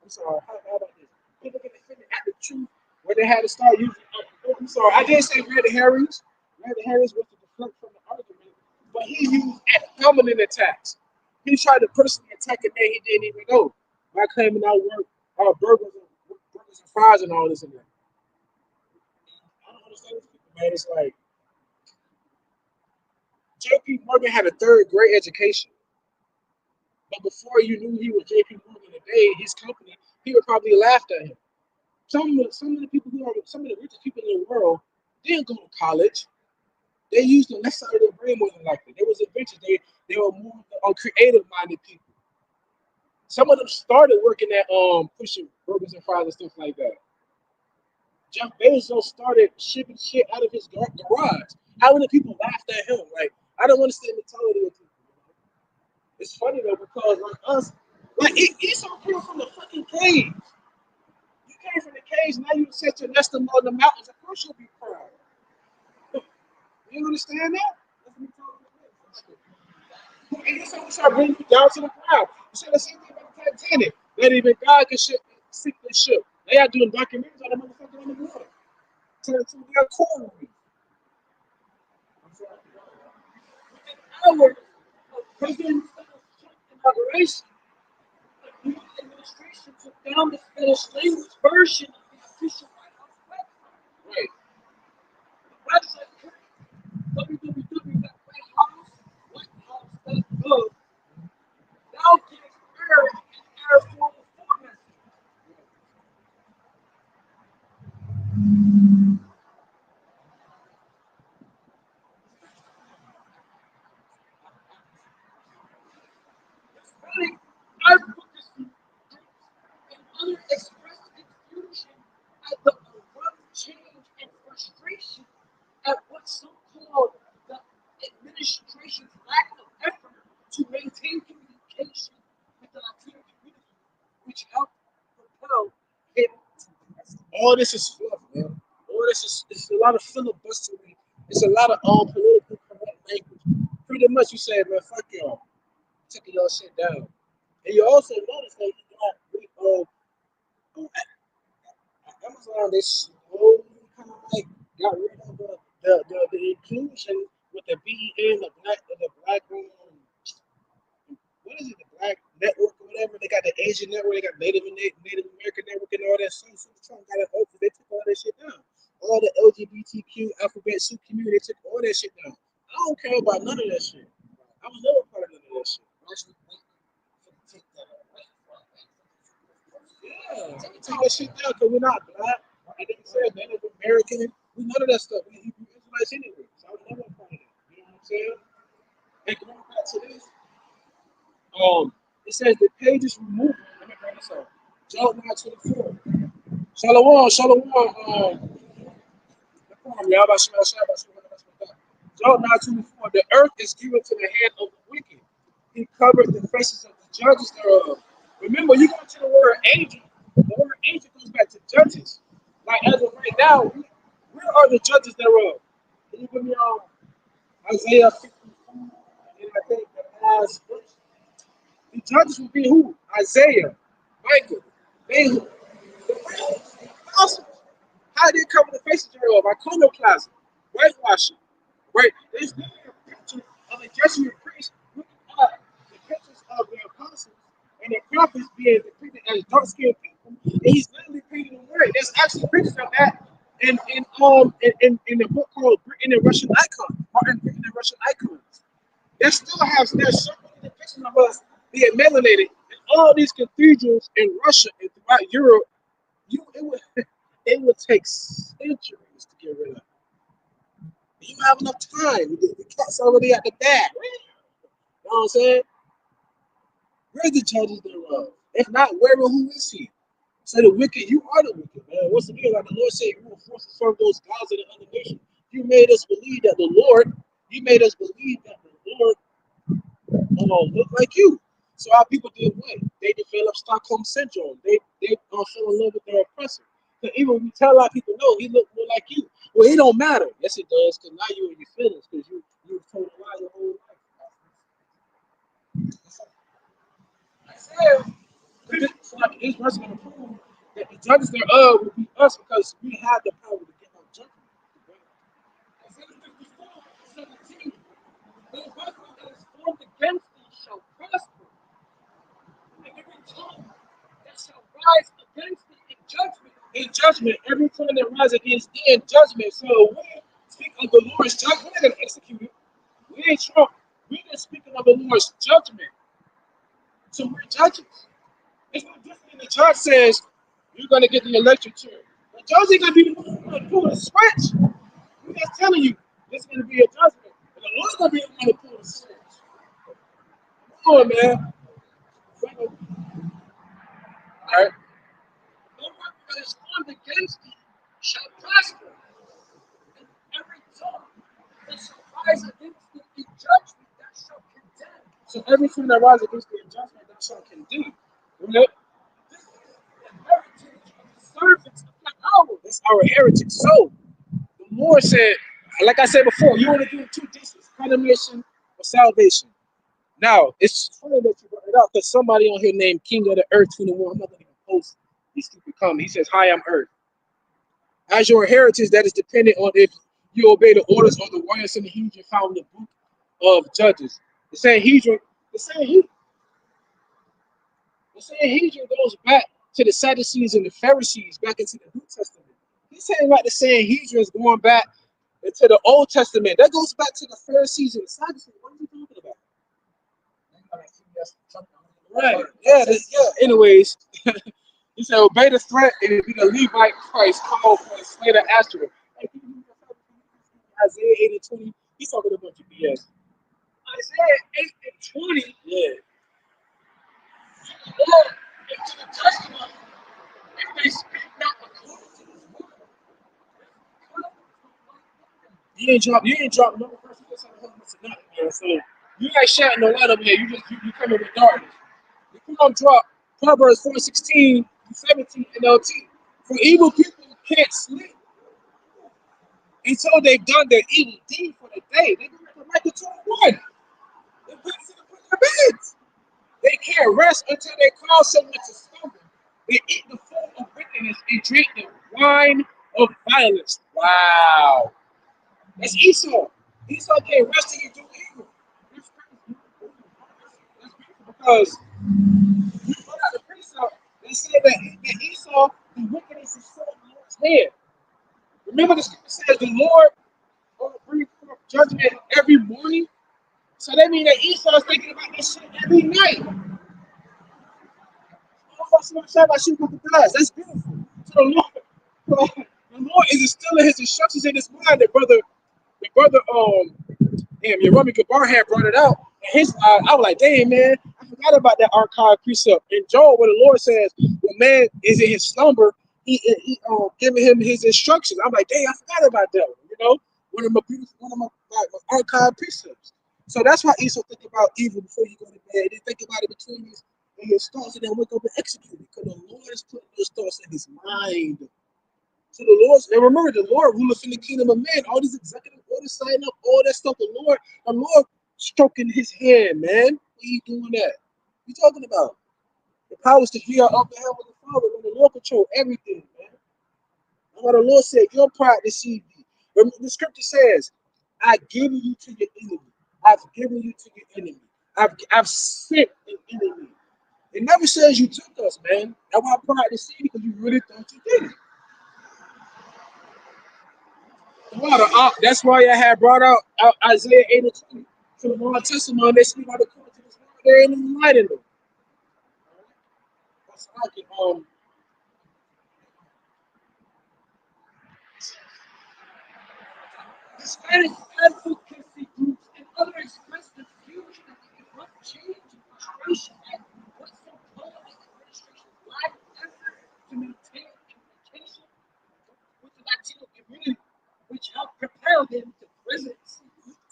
I'm sorry, how about this? People get offended at the truth where they had to start using. I'm sorry, I didn't say Red Harris. Red Harris was to deflect from the argument, but he used ad hominem attacks. He tried to personally attack a man he didn't even know by claiming I work burgers and fries and all this and that. I don't understand this people, man. It's like J.P. Morgan had a third grade education, but before you knew he was J.P. Morgan today, his company, people probably laughed at him. Some of the people who are some of the richest people in the world didn't go to college. They used the left side of their brain more than likely. They was adventurous. They were more creative minded people. Some of them started working at pushing burgers and fries and stuff like that. Jeff Bezos started shipping shit out of his garage. How many people laughed at him? Like, I don't understand the mentality of people. It's funny though because like us, like Esau came from the fucking cave. You came from the caves, now you set your nest among the mountains. Of course you'll be proud. You understand that? And you start bringing you down to the ground. You said the same thing about the Titanic. That even God can sink this ship. They are doing documentaries on the motherfucker on the water. Turn it to their corner. Within hours of President Trump's inauguration, the new administration took down the Spanish language version of the official White House website. Right. The website www.whitehouse.gov now gives error and error formal format. Really, I put this and others expressed confusion at the abrupt change and frustration at what some called the administration's lack of effort to maintain communication with the Latino community, which helped propel him to presidency. All this is fluff, man. All this is it's a lot of filibustering. It's a lot of all political correct language. Pretty much, you say, man, fuck y'all, taking y'all shit down. And you also notice that you got Amazon, they slowly kind of like got rid of the inclusion with the BEN, the black what is it, the black network or whatever. They got the Asian network, they got Native American network and all that. Some got it open. They took all that shit down. All the LGBTQ alphabet soup community, they took all that shit down. I don't care about none of that shit. I was never part of none of that shit. Yeah, take that shit down because we're not black. And they said Native American. We none of that stuff. We Israelites anyway. So I was never a part of that. You know what I'm saying? And going back to this, it says the page is removed. Let me bring this up. Job 9:24. Shalom. Job 9:24. The earth is given to the hand of the wicked. He covered the faces of the judges thereof. Remember, you go to the word angel. The word angel goes back to judges. Like as of right now, where are the judges thereof? Can you give me Isaiah 54? And I think the last verse. The judges will be who? Isaiah, Michael, Nahum, the prophets, the apostles. How did they cover the faces thereof? Iconoclasm, whitewashing, right? There's literally a picture of a Jesuit priest looking at the pictures of the apostles and the prophets being depicted as dark-skinned people, and he's literally painting them white. There's actually pictures of that in the book called Britain and Russian Icon, Martin Britain and Russian Icons. There's so many depictions of us being melanated in all these cathedrals in Russia and throughout Europe. It would take centuries to get rid of. You don't have enough time. The cat's already at the back. You know what I'm saying? Where's the judges thereof? If not, who is he? So the wicked, you are the wicked, man. Once again, like the Lord said, you will force to serve those gods of the other nation. You made us believe that the Lord look like you. So our people did what? They developed Stockholm syndrome. They fell in love with their oppressor. So even when we tell our people, no, he looked more like you. Well, it don't matter. Yes, it does, because now you're in your feelings, because you told a lie your whole life. So like this verse going to prove that the judges thereof will be us because we have the power to give out judgment. Isaiah 54:17. No weapon that is formed against thee shall prosper, judgment every time they rise against their judgment. So when we speak of the Lord's judgment, we're not going to execute it. We ain't Trump. We're just speaking of the Lord's judgment. So we're judges. It's no different than the judge says you're going to get the electric chair. The judge ain't going to be the one who's going to pull the switch. We're just telling you it's going to be a judgment. And the Lord's going to be the one to pull the switch. Come on, man. All right. No weapon that is formed against thee shall prosper. And every tongue that shall rise against thee in judgment thou shalt condemn. So everything that rises against the judgment thou shalt condemn. Right? This is the heritage of the servants of Yahweh. That's our heritage. So the Lord said, like I said before, you want to do two dishes, condemnation or salvation. Now, it's funny that you brought it up because somebody on here named King of the Earth 21, I'm not going to post these stupid comments. He says, "Hi, I'm Earth. As your heritage, that is dependent on if you obey the orders of the warriors and the Sanhedrin found in the book of Judges." The Sanhedrin, the Sanhedrin goes back to the Sadducees and the Pharisees, back into the New Testament. He's saying like the Sanhedrin is going back into the Old Testament. That goes back to the Pharisees and the Sadducees. What are you talking about? Right. Yeah. Anyways, he said, "Obey the threat, and it be the Levite Christ called for the slay the Asherah." Isaiah 8:20. He's talking a bunch of BS. Isaiah 8:20. Yeah. Lord, into the testimony, if they speak not according to his word. You ain't drop no person that's on the hook for nothing, man. So you ain't shouting no light up here. You coming with darkness. You come on, drop Proverbs 4:16-17 NLT. For evil people can't sleep until they've done their evil deed for the day. They go back to Micah 21. They put their beds. They can't rest until they cause someone to stumble. They eat the food of wickedness and drink the wine of violence. Wow. That's Esau. Esau can't rest till you do evil. That's crazy. That's beautiful because you put out the precept. They said that Esau, the wickedness is so in the Lord's hand. Remember the scripture says the Lord will bring forth judgment every morning. So that means that Esau is thinking about this shit every night. That's beautiful. So the Lord is instilling his instructions in his mind. The brother, Yerami Gabar had brought it out. And his I was like, dang man, I forgot about that archive precept. In Joel, where the Lord says, when man is in his slumber, he giving him his instructions. I'm like, dang, I forgot about that one. You know, one of my archive precepts. So that's why Esau think about evil before you go to bed. They think about it between his thoughts and then wake up and execute it. Because the Lord is putting those thoughts in his mind. So the Lord, and remember, the Lord ruleth in the kingdom of man. All these executive orders, sign up, all that stuff. The Lord stroking his hand, man. What are you doing that? What you talking about? The powers to hear up the hell with the Father, when the Lord control everything, man. And what the Lord said, your pride deceived thee. The scripture says, I've given you to your enemy. I've given you to your enemy. I've sent an enemy. It never says you took us, man. That's why pride deceived you, because you really thought you did it. That's why I had brought out Isaiah 8:20. So the Lord testimony, they speak out according to this word, there ain't any light in them. That's how I can, Hispanic advocacy groups and other express the fusion of the abrupt change in frustration at what so called the administration's lack of effort to maintain communication with the Latino community, which helped propel him to presidency.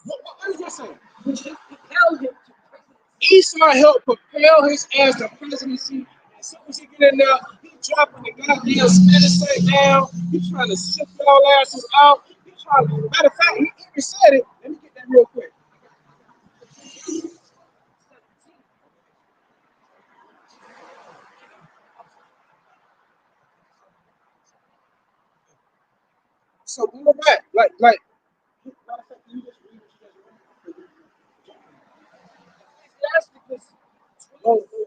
what is that saying? Which helped propel him to presidency. Esau helped propel his ass to presidency. As soon as he get in there, he dropping the goddamn Spanish thing down. He trying to ship y'all asses out. He trying to, matter of fact, he even said it. Let me get that real quick. So going back, like, matter of fact, you just read what you That's because guys read.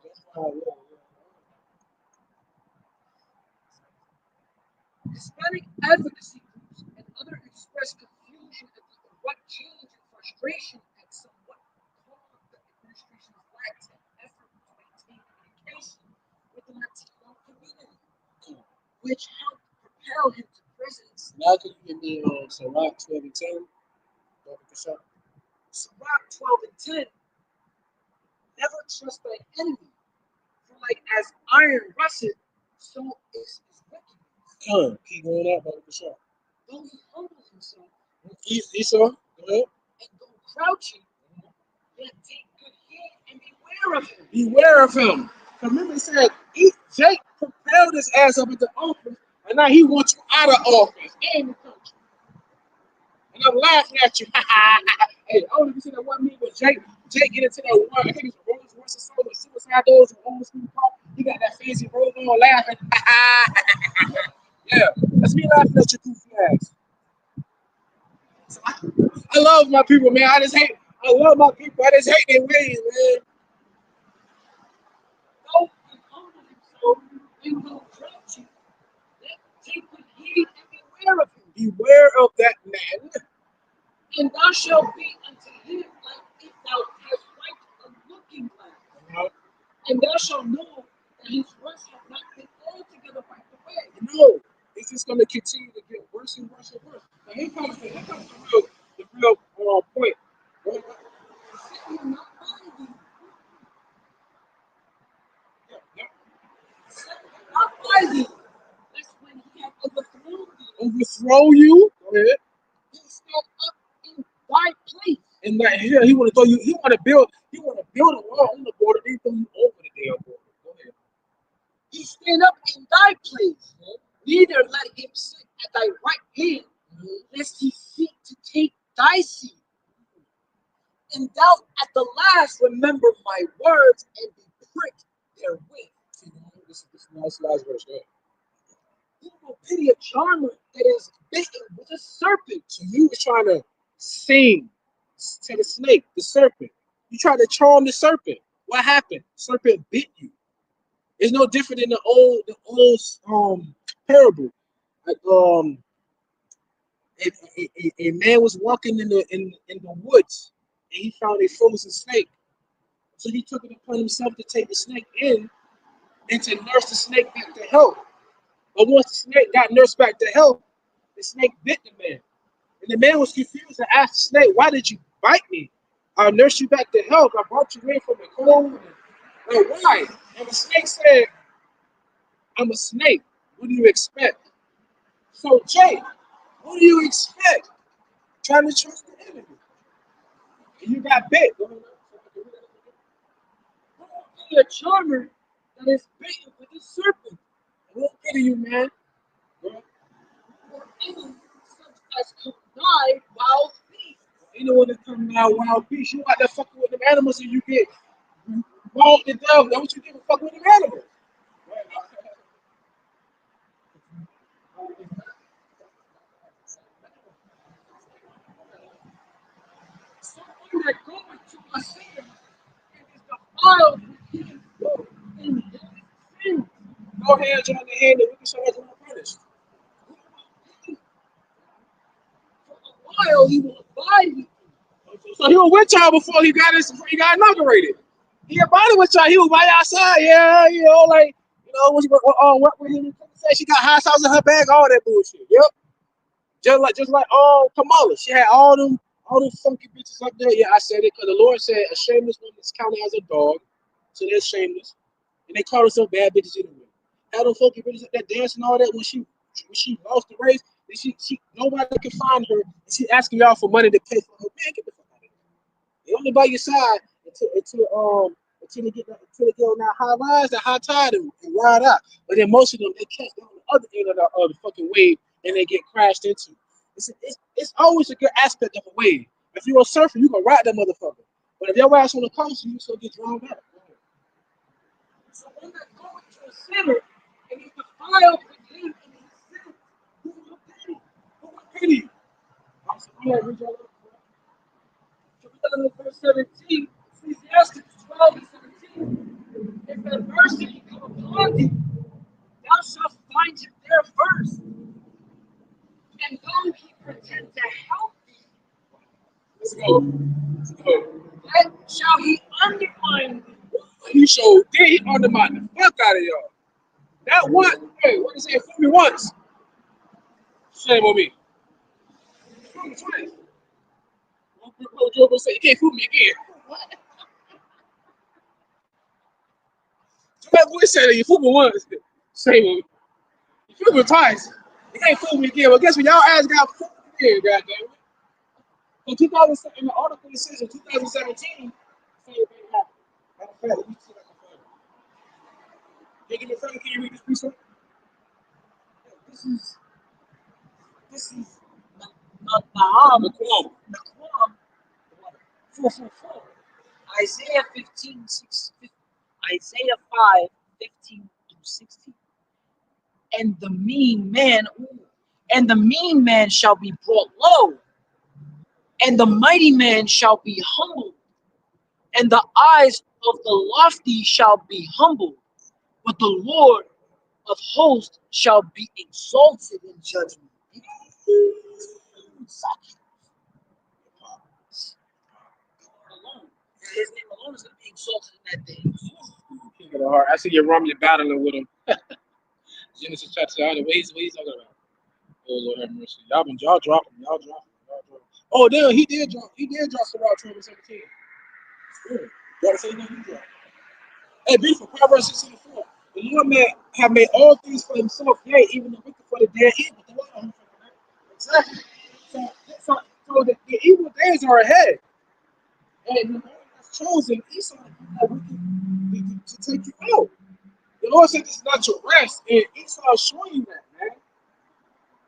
That's why, Hispanic advocacy groups and others expressed confusion at the abrupt change and frustration at somewhat called the administration's lack of effort to maintain communication with the Latino community, which helped propel him to presidency. Now can you give me Sirach 12 and 10? Sirach 12 and 10. Never trust thy enemy, for like as iron rusteth, so is his wickedness. Come, keep going out, brother. Though he humbles himself, Esau, go ahead. and go crouching, yet take good heed and beware of him. Beware of him. Remember, it said, Jake propelled his ass up into office, and now he wants you out of office and the country. And I'm laughing at you. Hey, I don't even see that one meme with Jake get into that one. I think it's Rolls Royce or something, with suicide doors and old school car. He got that fancy roll on laughing. Yeah, that's me laughing at your goofy ass. So I love my people, man. I love my people. I just hate their ways, man. Though he humbles himself and go crouching, yet take good heed and beware of him. Beware of that man. And thou shalt be unto him like if thou hast wiped a looking glass. And thou shalt know that his rust hath not been altogether wiped away. No, it's just going to continue to get worse and worse and worse. Now here comes the real point. Set him not by thee. Set him not by thee. That's when he hath overthrown thee. Overthrow you. Go ahead. He stand up in thy place. And that here he want to throw you. He want to build a wall on the border. Then throw you over the damn border. Go ahead. He stand up in thy place. Neither let him sit at thy right hand, lest he seek to take thy seat. And thou at the last remember my words and be pricked therewith. This is last verse. Go ahead. Who will pity a charmer that is bitten with a serpent? So you was trying to sing to the snake, the serpent. You tried to charm the serpent. What happened? Serpent bit you. It's no different than the old parable. A man was walking in the woods and he found a frozen snake. So he took it upon himself to take the snake in and to nurse the snake back to health. But once the snake got nursed back to health, the snake bit the man. And the man was confused and asked the snake, "Why did you bite me? I nursed you back to health. I brought you in from the cold. Like, why?" And the snake said, "I'm a snake. What do you expect?" So, Jay, what do you expect? Trying to trust the enemy. And you got bit. Who will pity a charmer that is bitten with a serpent? I won't pity you, man. Or any such as come nigh wild beasts. Ain't no one that come now wild beast. You out there fucking with them animals and you get mauled to death. That's what you get for fucking with them animals. Someone that goeth to a sinner and is defiled with his food in his sins. Go ahead, join the hand, and we can show us what punished. For a while he will abide with you. So he was with y'all before he got inaugurated. He abided with y'all. He was by y'all side. Yeah, what when he said she got hot sauce in her bag, all that bullshit. Yep. Just like Kamala. She had all them funky bitches up there. Yeah, I said it because the Lord said a shameless woman is counted as a dog. So they're shameless. And they call themselves bad bitches anyway. Had them funky bitches up there dancing all that when she lost the race. She nobody can find her. And she asking y'all for money to pay for her. Man, get the fuck out of here. They only by your side until they get on that high rise, that high tide, and ride out. But then most of them they catch on the other end of the fucking wave and they get crashed into. It's always a good aspect of a wave. If you're a surfer, you can ride that motherfucker. But if your ass on the coast, you still get drowned out. So when that goeth to a sinner and is defiled with him in his sins, who will pity? Who will pity? Verse 17, Ecclesiastes 12 and 17. If adversity come upon thee, thou shalt find it there first. pretend to help thee, Let's go. Let's go. then shall he undermine thee. He showed did he undermine the fuck out of y'all. Not once. Hey, what did he say? Fool me once. Shame on me. Fool me twice. What Joe gonna say? You can't fool me again. What? That boy said that you fool me once. Shame on me. You fool me twice. You can't fool me again. Well, guess what? Y'all ass got fooled again, goddamn it. In 2007, in the article it says in 2017, same thing happened. Matter of fact, let me see if I can find it. Can you give me a second? Can you read this piece up? This is Nahum, The quote. Nahum 4:4. Isaiah 15:6, Isaiah 5:15-16. And the mean man shall be brought low, and the mighty man shall be humbled, and the eyes of the lofty shall be humbled, but the Lord of hosts shall be exalted in judgment. His name alone is going to be exalted in that day. King of the heart. I see you Romney battling with him. Genesis chapter 9. What he's talking about? Oh Lord have mercy. Y'all dropping. Y'all dropping. Oh, damn, he did drop some out 2017. Yeah. Gotta say no, he dropped. Hey, beautiful. Proverbs 16:4. The Lord man have made all things for himself, yea, even the wicked for the dead evil. The Lord exactly. So the evil days are ahead. And the Lord has chosen Esau to take you out. The Lord said this is not your rest, and Esau is showing you that, man.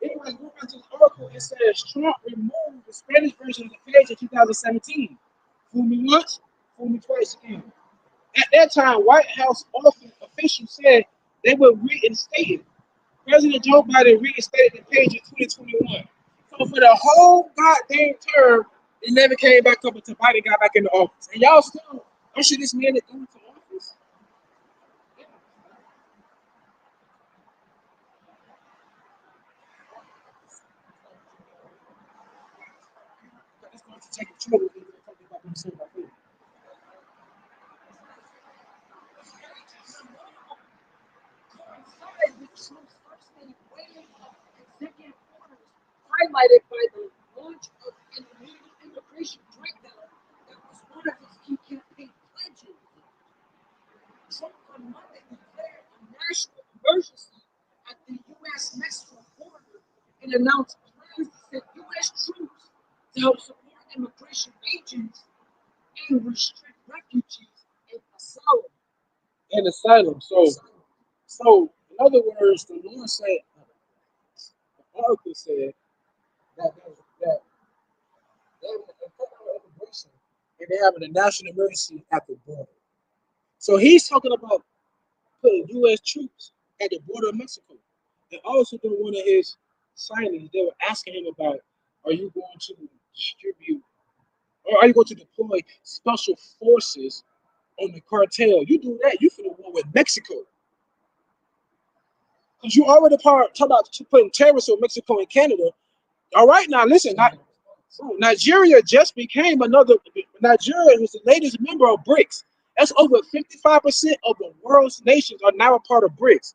Anyway, go back to the article. It says Trump removed the Spanish version of the page in 2017. Fool me once, fool me twice again. At that time, White House officials said they would reinstate it. President Joe Biden reinstated the page in 2021. So for the whole goddamn term, it never came back up until Biden got back in the office. And y'all still usher this man to go into office? That's going to take a trouble. Highlighted by the launch of an illegal immigration crackdown that was one of his key campaign pledges. Trump on Monday declared a national emergency at the U.S.-Mexico border and announced plans to send U.S. troops to help support immigration agents and restrict refugees and asylum. And asylum. So in other words, the Lord said, the article said that they have an immigration and they're having a national emergency at the border. So he's talking about putting U.S. troops at the border of Mexico. And also during one of his signings, they were asking him about, are you going to distribute, or are you going to deploy special forces on the cartel? You do that, you finna war with Mexico. Because you already talk about putting terrorists on Mexico and Canada. All right, now listen, Nigeria just became Nigeria was the latest member of BRICS. That's over 55% of the world's nations are now a part of BRICS.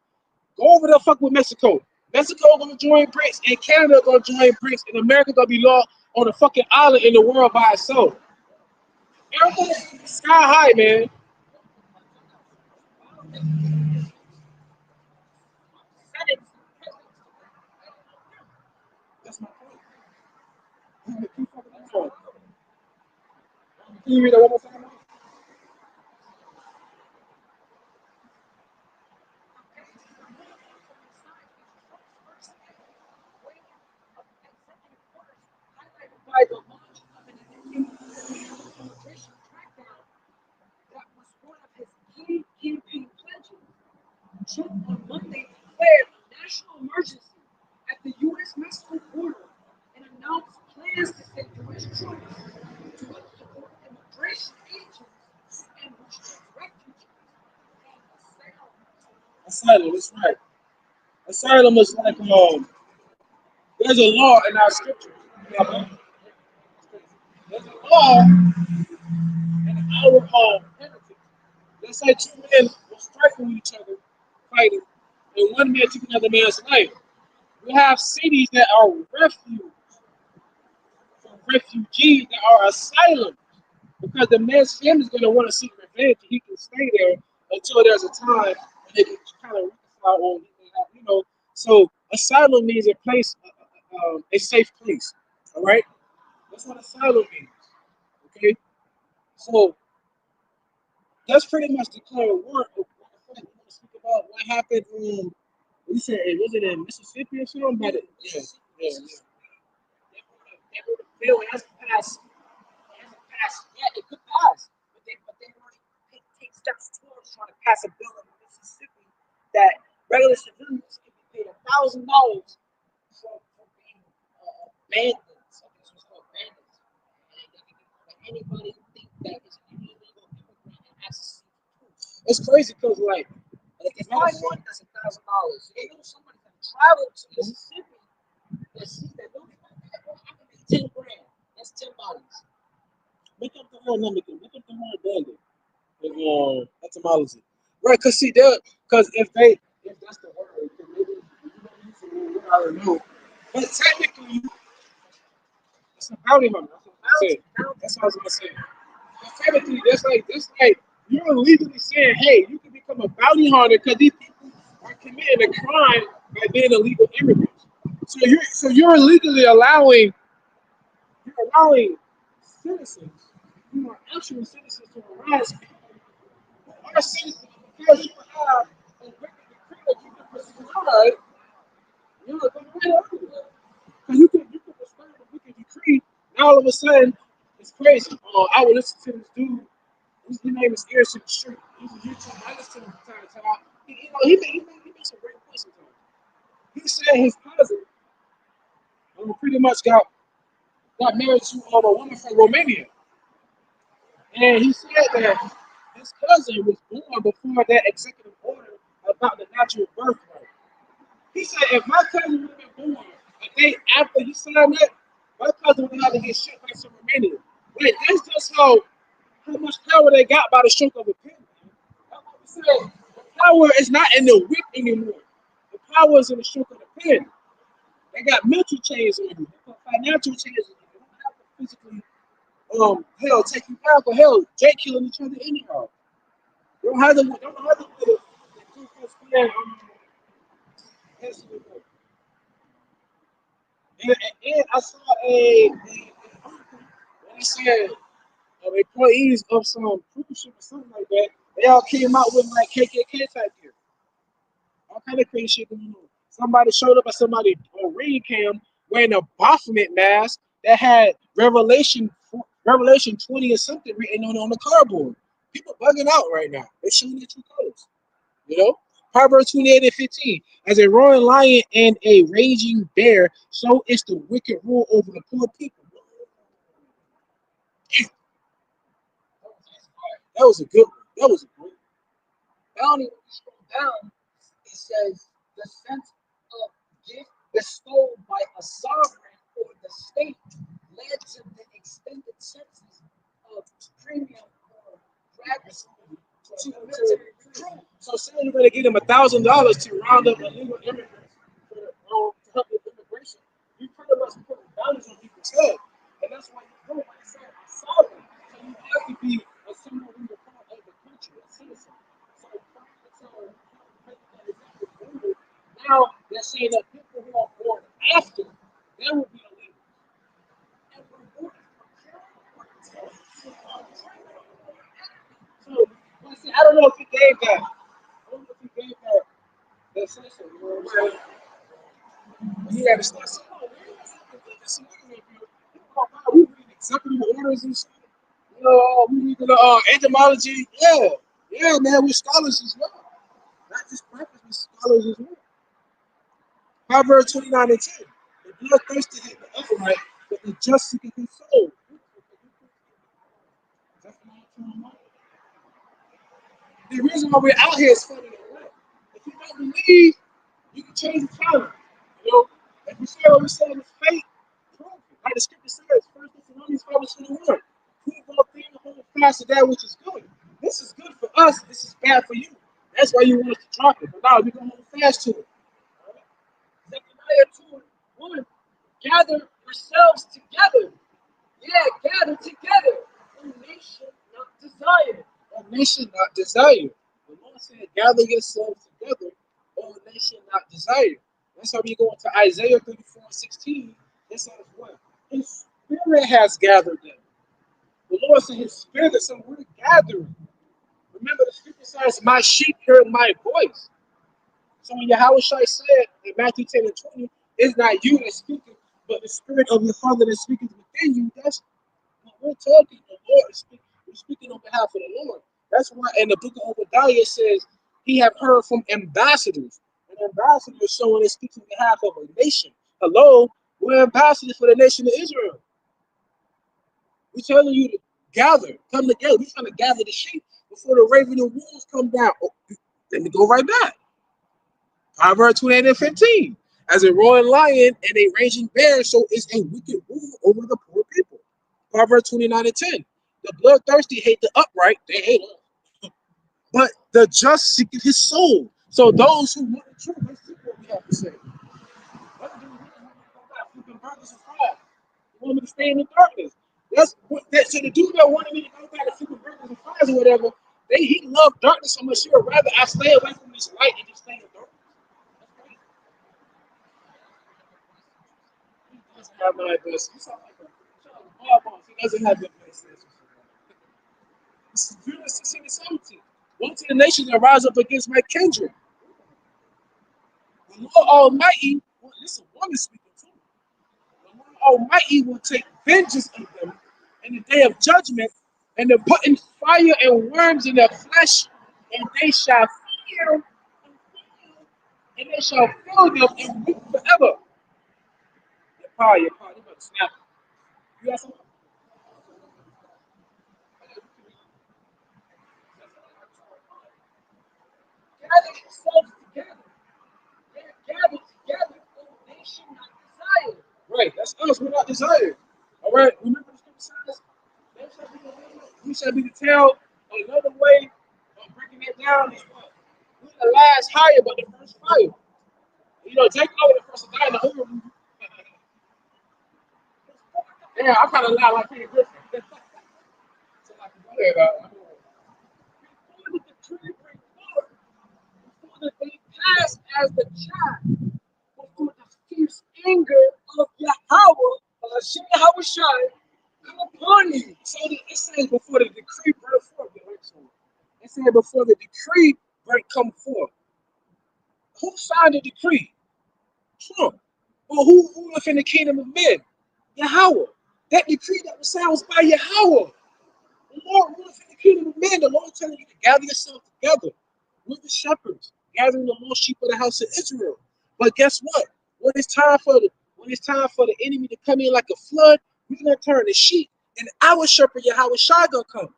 Go over there, fuck with Mexico. Mexico gonna join BRICS, and Canada gonna join BRICS, and America gonna be lost on a fucking island in the world by itself. Everything sky high, man. That's my point. Can you read that one more time? By the launch of an immigration crackdown that was one of his key campaign pledges. Trump on Monday declared a national emergency at the U.S.-Mexico border and announced plans to send U.S. troops to help support immigration agents and restrict refugees and asylum. Asylum, that's right. Asylum is like there's a law in our scriptures. There's a law in our penalty. Let's say two men will strike with each other, fighting, and one man took another man's life. We have cities that are refuge for refugees that are asylum because the man's family is going to want to seek revenge. He can stay there until there's a time when they can kind of reconcile or you know. So asylum means a place, a safe place. All right, that's what asylum means. Okay, so that's pretty much the clear word. We want to speak about what happened. We said, was it in Mississippi or something? But yeah. They wrote a bill. It hasn't passed. It hasn't passed yet. It could pass, but they already take steps towards trying to pass a bill in Mississippi that regular civilians can be paid $1,000 for being bandits. I think it's called bandits. And they can get anybody who thinks that is an illegal immigrant and has It's crazy because like if I want that's $1,000. They know somebody can travel to Mississippi and see that no, I can make 10 grand. That's 10 bodies. look up the whole number. Look up the whole bandit. Etymology. Right, because see that because if that's the word, maybe I don't know. But technically, it's a bounty hunter. That's what I was gonna say. But technically, that's like you're legally saying, hey, you can become a bounty hunter because these people are committing a crime by being illegal immigrants. So you're legally allowing citizens who are actual citizens to arise who are citizens because you have a wicked decree that you can prescribe. You're going right over there. Because you can prescribe a wicked decree. Now all of a sudden, it's crazy. I would listen to this dude. His name is Earson Street. He's a YouTube. I listen to him from time to time. He makes some great points sometimes. He said his cousin pretty much got married to a woman from Romania. And he said that his cousin was born before that executive order about the natural birth rate. He said if my cousin would have been born a day after he signed that, my cousin would have to get shipped back to Romania. Like that's just how much power they got by the stroke of a pen. That's what we said. The power is not in the whip anymore. The power is in the stroke of the pen. They got mental chains on you. They got financial chains on you. They don't have to physically hell, taking power for hell, Jake killing each other anyhow. You don't have to put the and I saw they said employees of some cruise ship or something like that, they all came out with like KKK type gear. All kind of crazy shit going on. Somebody showed up at somebody on ring cam wearing a Baphomet mask that had Revelation 20 or something written on the cardboard. People bugging out right now. They're showing their true colors. You know? Proverbs 28:15. As a roaring lion and a raging bear, so is the wicked rule over the poor people. That was a good one. That was a great Bounty, when you scroll down, it says the sense of gift bestowed by a sovereign or the state led to the extended senses of premium or gratitude to military crew. So say you're going to give them $1,000 to round up illegal immigrants to help with immigration. You pretty much put boundaries on people's head, and that's why you do. Like I said, a sovereign. So you have to be someone who's a part of the country, a citizen. Now they're saying that people who are born after, they will be illegal. So, see, I don't know if he gave that. I don't know if he gave that citizen. You know what I'm saying? He had to start saying, oh, we read executive orders and shit. You know, we read the etymology. Yeah, man, we're scholars as well. Not just rappers, we're scholars as well. Proverbs 29:10. The bloodthirsty hate the upright, but the just seeketh his soul. The reason why we're out here is fighting the right. If you don't believe, you can change the channel. You know, if We say what we say is faith. Prove it. Like the scripture says, 1 Thessalonians 5:21. Prove all things, hold fast to that which is good. This is good for us. This is bad for you. That's why you want us to drop it. But now we're going to hold fast to it. Zechariah 2:1. Gather yourselves together. Yeah, gather together. A nation not desired. A nation not desired. The Lord said, gather yourselves together, or a nation not desired. That's how we go into Isaiah 34:16. It says what? His spirit has gathered them. The Lord said his spirit, so we're gathering. Remember, the scripture says, my sheep hear my voice. So when Yahawashi said in Matthew 10:20, it's not you that's speaking, but the spirit of your Father that's speaking within you. That's what we're talking. The Lord is speaking. We're speaking on behalf of the Lord. That's why in the book of Obadiah it says he have heard from ambassadors. An ambassador is someone that speaks on behalf of a nation. Hello, we're ambassadors for the nation of Israel. We're telling you to gather, come together. We're trying to gather the sheep before the raven and wolves come down. Oh, let me go right back. Proverbs 28:15. As a roaring lion and a raging bear, so is a wicked ruler over the poor people. Proverbs 29:10. The bloodthirsty hate the upright, they hate us. But the just seeketh his soul. So those who want the truth, they seek what we have to say. What do we flipping burgers and fries? You want me to stay in the darkness? That's what that so the dude that wanted me to go back to flipping burgers and fries or whatever, he loved darkness so much he would rather I stay away from this light and just stay in the darkness. He doesn't have my best. He sounds like a boss. He doesn't have the best. This is Judah 16:17. One to the nations that rise up against my kindred. The Lord Almighty, well, this is a woman speaking too. The Lord Almighty will take vengeance of them in the day of judgment, and they're putting fire and worms in their flesh, and they shall feel and they shall fill them and weep forever. Your power, you better snap. You got something? Gather yourselves together. They're gathered together. A nation not desired. Right, that's us. We're not desired. All right, remember the scripture says, we shall be the tail. Another way of breaking it down is what? We're the last higher, but the first fire. You know, Jacob over the first to die in the horror movie. Yeah, I kind of lie like Peter Griffin. So I can go ahead. Before the decree bring forth, before the day pass as the chaff, before the fierce anger of Yahawah, Hashem Yahawashi, come upon you. So it says before the decree break forth. It said before the decree break come forth. Who signed the decree? Trump. Well, who ruleth in the kingdom of men? Yahweh. That decree that was signed was by Yahweh. The Lord ruleth in the kingdom of men. The Lord telling you to gather yourself together with the shepherds, gathering the lost sheep of the house of Israel. But guess what? When it's time for the enemy to come in like a flood, we're gonna turn the sheep, and our shepherd Yahweh Shai gonna come.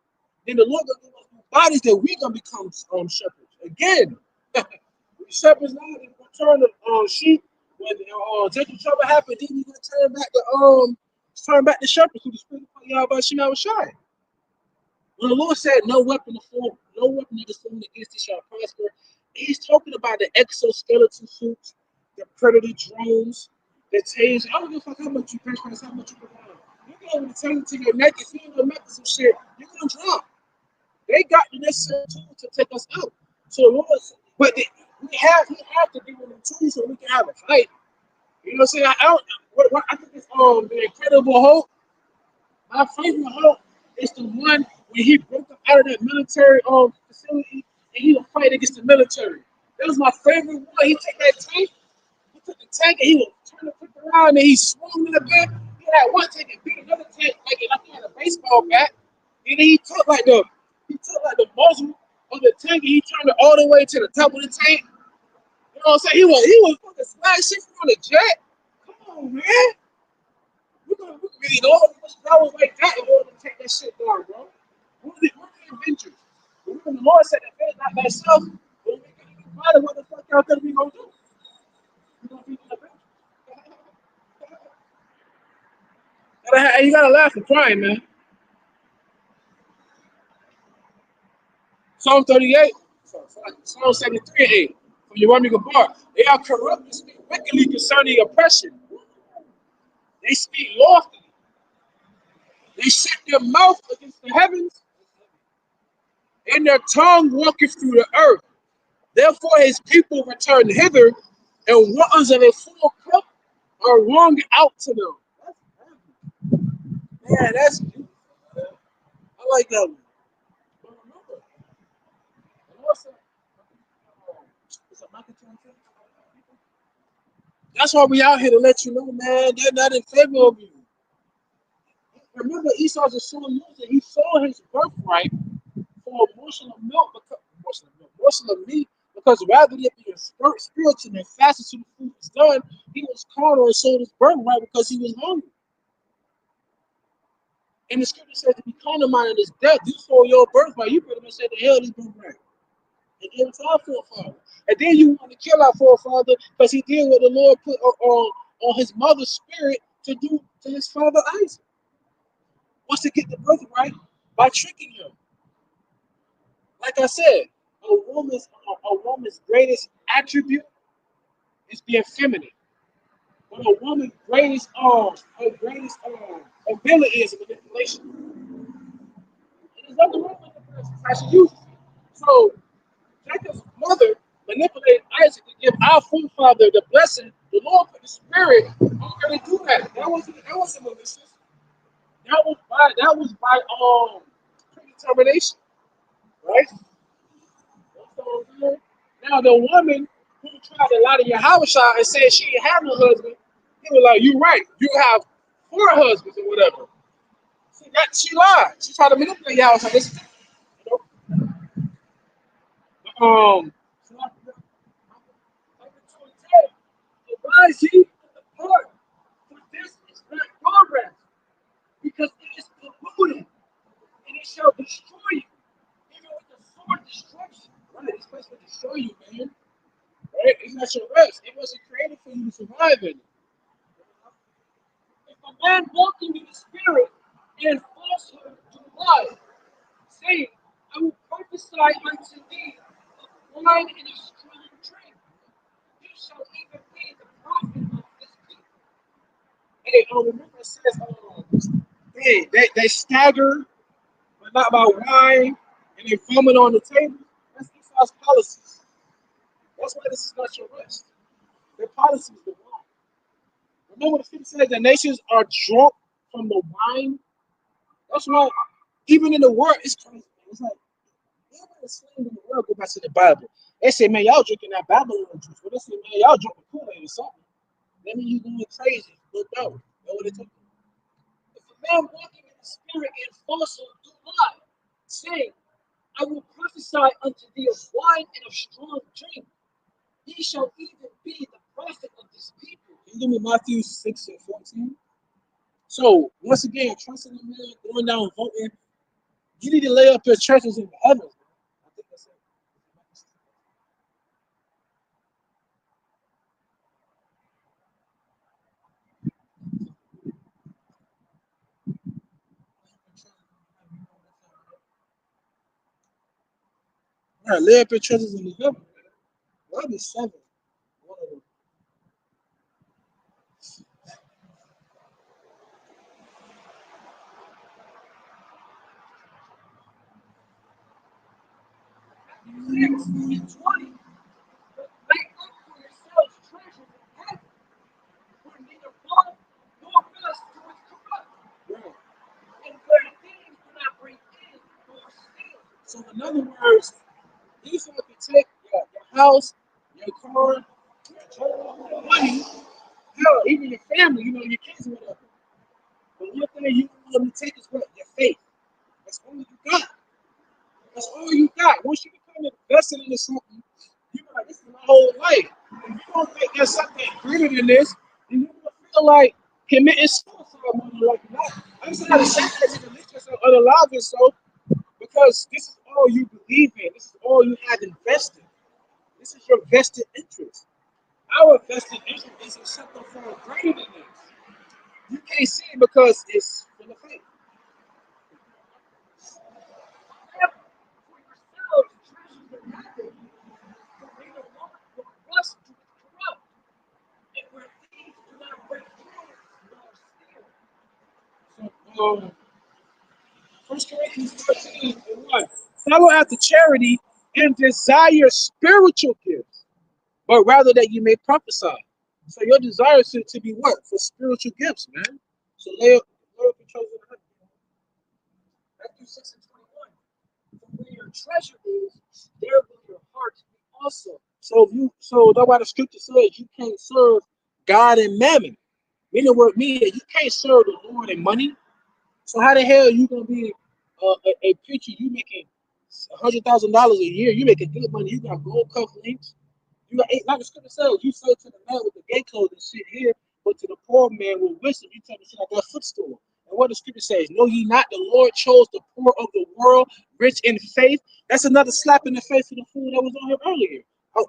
Then the Lord gonna give us new bodies that we gonna become shepherds again. We shepherds now they gonna turn the sheep when Jacob trouble happened. Then we gonna turn back the shepherds who the spirit of Yahweh Shai. When the Lord said, no weapon that is formed against it shall prosper, he's talking about the exoskeleton suits, the predator drones, the taser. I don't give a fuck how much you press, how much you put on. You're going to taser to your neck. If you ain't going to make some shit, you're going to drop. They got the necessary tools to take us out. So the Lord, but we have to give them the tools so we can have a fight. You know what I'm saying? I think it's the Incredible Hulk. My favorite Hulk is the one when he broke up out of that military facility and he was fighting against the military. That was my favorite one. He took that tank, and he would turn the clip around and he swung in the back. He had one tank and beat another tank like he had a baseball bat. And then he took like the muzzle of the tank and he turned it all the way to the top of the tank. You know what I'm saying? He was fucking slashing from the jet. Come on, man. We really know that was like that in order to take that shit down, bro. We're the Avengers. When the Lord said that faith not thyself, when we can even find what the fuck y'all think we gonna do? We gonna be the Avengers. You gotta laugh and cry, man. Psalm 38, Psalm 73 and 8. From Yeremiah Gabar. They are corrupt and speak wickedly concerning oppression. They speak loftily. They set their mouth against the heavens, and their tongue walketh through the earth. Therefore his people return hither, and ones of a full cup are wrung out to them. Man, that's beautiful. I like that one. But remember, that's why we out here to let you know, man, they're not in favor of you. Remember, Esau's a son loser. He sold his birthright for a morsel of milk, morsel of meat, because rather than being spiritual and fasted to the food was done, he was carnal and sold his birthright because he was hungry. And the scripture says to be carnal minded is death. You sold your birthright. You pretty much said the hell this birthright. And gave it to our forefather. And then you want to kill our forefather because he did what the Lord put on his mother's spirit to do to his father Isaac. Wants to get the birthright by tricking him. Like I said, a woman's greatest attribute is being feminine. But a woman's greatest ability is manipulation. And there's nothing wrong with the person how she uses it. So Jacob's mother manipulated Isaac to give our forefather the blessing. The Lord put the spirit on her to do that. That wasn't malicious. That was by predetermination, right? Now the woman who tried to lie to YAHAWASHI and said she didn't have no husband, he was like, "You right, you have 4 husbands or whatever." She lied. She tried to manipulate YAHAWASHI. This, advise ye apart, for this is not your rest, because it is polluted, and it shall destroy you, even with the sword destruction. Right, this place will destroy you, man. Right? It's not your rest. It wasn't created for you to survive in it. If a man walking in the spirit and falsehood to lie, saying, I will prophesy unto thee of wine and a strong drink, he shall even be the prophet of this people. Hey, remember it says, they stagger, but not by wine, and they vomit on the table. That's Esau's policies. That's why this is not your rest. Their policy is the wine. Remember the scripture says the nations are drunk from the wine? That's why, even in the world, it's crazy. It's like, everybody slang in the world go back to the Bible. They say, man, y'all drinking that Babylon juice. Well, they say, man, y'all drinking Kool-Aid or something. That means you going crazy. But no, know what they talking about. If a man walking in the spirit and falsehood do lie, saying, I will prophesy unto thee of wine and of strong drink, he shall even be the prophet of this people. Can you give me Matthew 6 and 14? So, once again, trusting the man, going down voting, you need to lay up your treasures in the heavens. I think that's it. All right, lay up your treasures in the heavens. That'll be 7. One of them. Six and 20. But lay up for yourselves treasures in heaven, where neither moth nor rust doeth corrupt, and where thieves do not break in nor steal. So, in other words, these are to take your house, your car, your job, your money, hell, even your family, your kids, or whatever. But one thing you want to take is what? Your faith. That's all you got. That's all you got. Once you become invested into something, you're like, this is my whole life. If you don't think there's something greater than this, then you're going to feel like committing suicide more than likely not. I'm just not to say that you release yourself, unalive yourself, because this is all you believe in. This is all you have invested. This is your vested interest. Our vested interest is in something far greater than this. You can't see it because it's in the faith. For yourselves treasures in heaven, for they no longer rust to corrupt, and where thieves do not break through nor steal. So, 1 Corinthians 13:1. Follow after charity and desire spiritual gifts, but rather that you may prophesy. So your desire is to be what? For spiritual gifts, man. So lay up control of the heart. Matthew 6:21. For where your treasure is, there will your heart be also. So that's why the scripture says you can't serve God and mammon. Meaning what means that you can't serve the Lord and money. So how the hell you gonna be a preacher? You making $100,000 a year. You making good money. You got gold cufflinks. You got like the scripture says. You say to the man with the gay clothes and shit here, but to the poor man with wisdom, you tell him shit like that footstool. And what the scripture says, know ye not the Lord chose the poor of the world, rich in faith. That's another slap in the face of the fool that was on here earlier.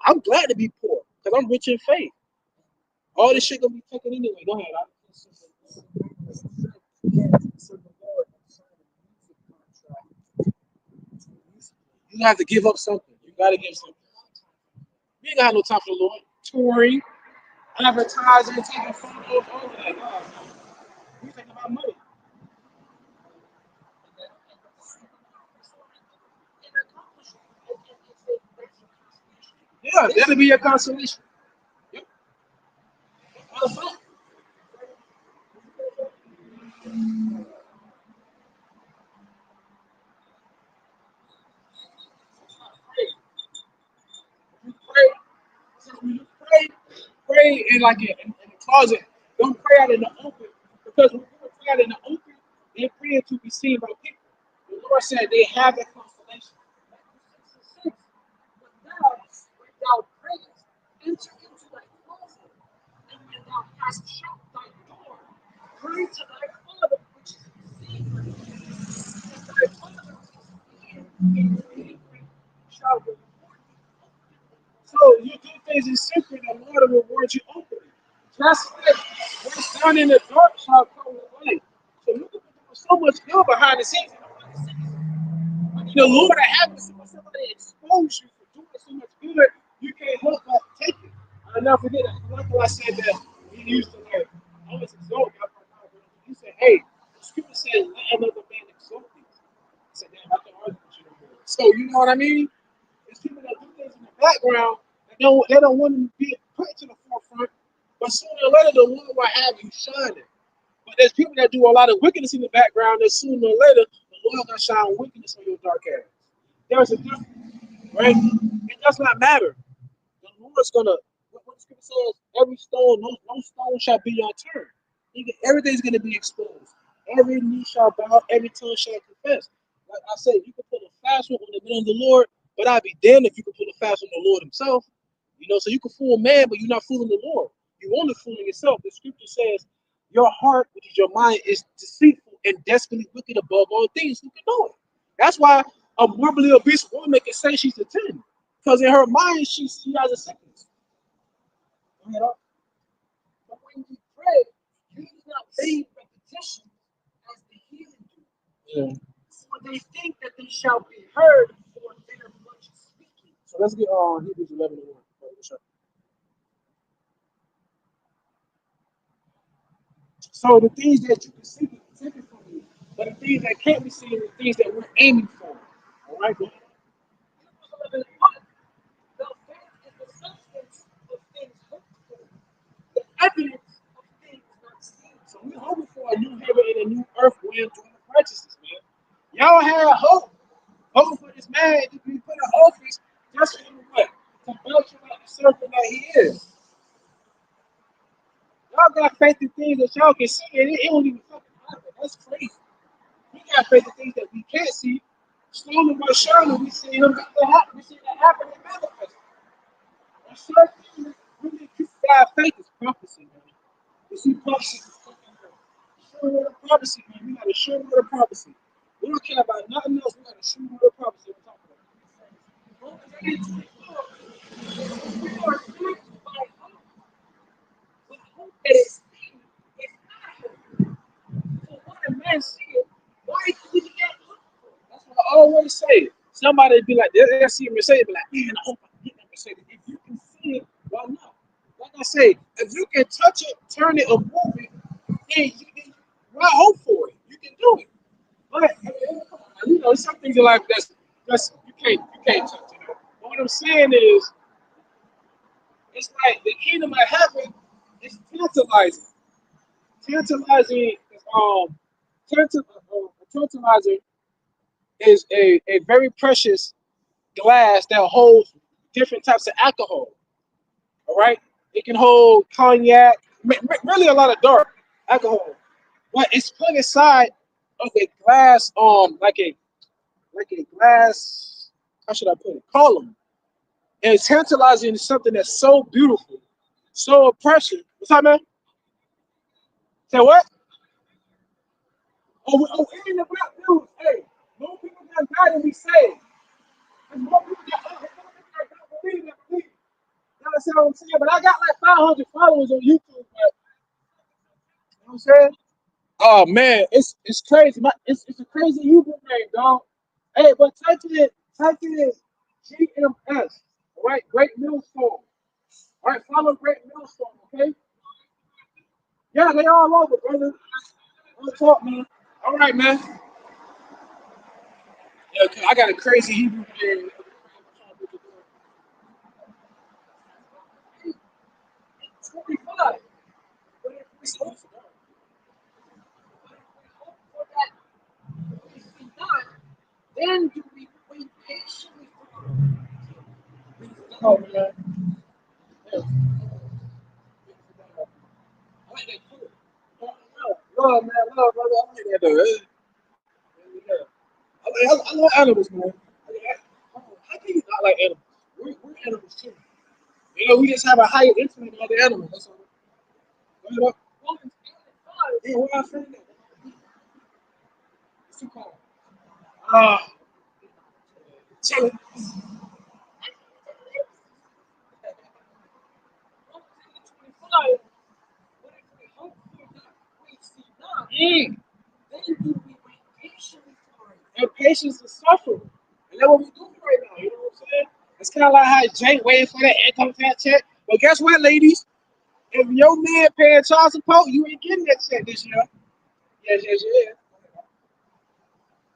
I'm glad to be poor because I'm rich in faith. All this shit gonna be taken anyway. Go ahead. You have to give up something. You gotta give something. You ain't got no time for the Lord. Touring, advertising, taking photos, all of that. No. You think about money. Yeah, that'll be your consolation. Yep. Pray in like in the closet. Don't pray out in the open because when people pray out in the open, they're praying to be seen by people. The Lord said they have that consolation. But thou, when thou prayest, enter into thy closet, and when thou hast shut thy door, pray to thy Father which is in secret, and thy Father which is in secret shall reward thee. So you do things in secret, the Lord will reward you openly. Just like what's done in the dark shall come to light. So you can be doing so much good behind the scenes. The Lord happens to somebody expose you for doing so much good, you can't help but take it. I'll never forget that. Like I said that he used to like always exalt God. He said, hey, the scripture says, let another man exalt thee. I said, damn, I can argue with you no more. So you know what I mean? There's people that do things in the background and they don't want to be put to the forefront, but sooner or later the Lord will have you shining. But there's people that do a lot of wickedness in the background, and sooner or later the Lord gonna shine wickedness on your dark ass. There's a difference, right? It does not matter. The Lord's gonna what the scripture says, every stone, no stone shall be unturned. Everything's gonna be exposed. Every knee shall bow, every tongue shall confess. Like I said, you can put a fast one on the name of the Lord, but I'd be damned if you could put a fast on the Lord himself. You know, so you can fool man, but you're not fooling the Lord. You're only fooling yourself. The scripture says, your heart, which is your mind, is deceitful and desperately wicked above all things. Who can know it? That's why a morbidly obese woman can say she's a 10. Because in her mind, she has a sickness. But when you pray, use not vain repetition as the heathen do. Yeah. For they think that they shall be heard for their much speaking. So let's get on Hebrews 11:1. So the things that you can see can be taken from you, but the things that can't be seen are the things that we're aiming for. All right, go ahead. Hebrews 11:1. The faith is the substance of things hoped for, the evidence of things not seen. So we're hoping for a new heaven and a new earth where you're doing righteousness, man. Y'all had hope. Hope for this man to be put in office just for him to what? To build you like the serpent that he is. Y'all got faith in things that y'all can see, and it won't even fucking happen. That's crazy. We got faith in things that we can't see. Slowly but surely, we see him make that happen. We see that happen and manifest. And certain really God faith is prophecy, man. You see, prophecy is fucking sure word of prophecy, man. We got a sure word of prophecy. We don't care about nothing else. We got a sure word of prophecy we're talking about. We are saved by hope. But hope that is seen is not hope. can see it, why do we get look for it? That's what I always say. Somebody be like, they'll see a Mercedes, be like, man, I hope I get that Mercedes. If you can see it, why not? Like I say, if you can touch it, turn it, or move it, then why hope for it? You can do it. But you know, some things in life that's you can't touch it. But what I'm saying is, it's like the kingdom of heaven is tantalizing. Tantalizing is a tantalizer is a very precious glass that holds different types of alcohol. All right, it can hold cognac, really a lot of dark alcohol. But it's put inside of a glass, like a glass. How should I put it? Column. And tantalizing is something that's so beautiful, so oppressive. What's up, man? Say what? We in the black news. Hey, more people got died than we saved. There's more people that don't believe that believe. You understand what I'm saying? But I got like 500 followers on YouTube. But, you know what I'm saying? Oh man, it's crazy. It's a crazy Hebrew name, dog. Hey, but type in GMS. All right, Great Millstone. All right, follow Great Millstone. Okay. Yeah, they all over, brother. What's up, man? All right, man. Yeah, 'cause I got a crazy Hebrew name. 25. It's over. Then do we wait patiently for it? Oh, man. Yeah. I like that too. Love, man. Love, brother. I like that, though. Yeah. I love animals, man. How can you not like animals? We're animals too. You know, we just have a higher instinct than other animals. That's all. You know? Yeah, where I saying that? It's too cold. Ah, chill. Mm. And patience is suffering. And that's what we're doing right now. You know what I'm saying? It's kind of like how Jake waiting for that income tax check. But guess what, ladies? If your man paying child support, you ain't getting that check this year. Yes, yes, yes.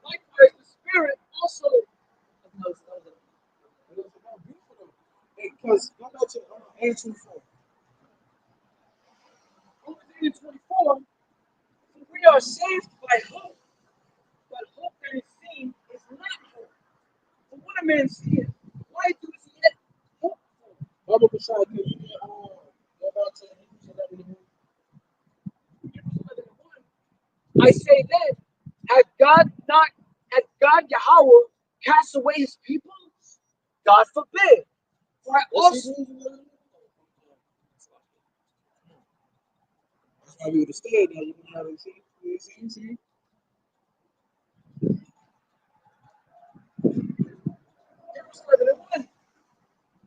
Likewise, the spirit also. Because go back to 8:24. Over 24, we are saved by hope, but hope that is seen is not hope. For what a man seeth, why do he yet hope for? Baba Bashar, can you go back to Hebrews 11:1? I say then, had God Yahawah cast away his people? God forbid. For I also. That's why we would have stayed there. You know how they see.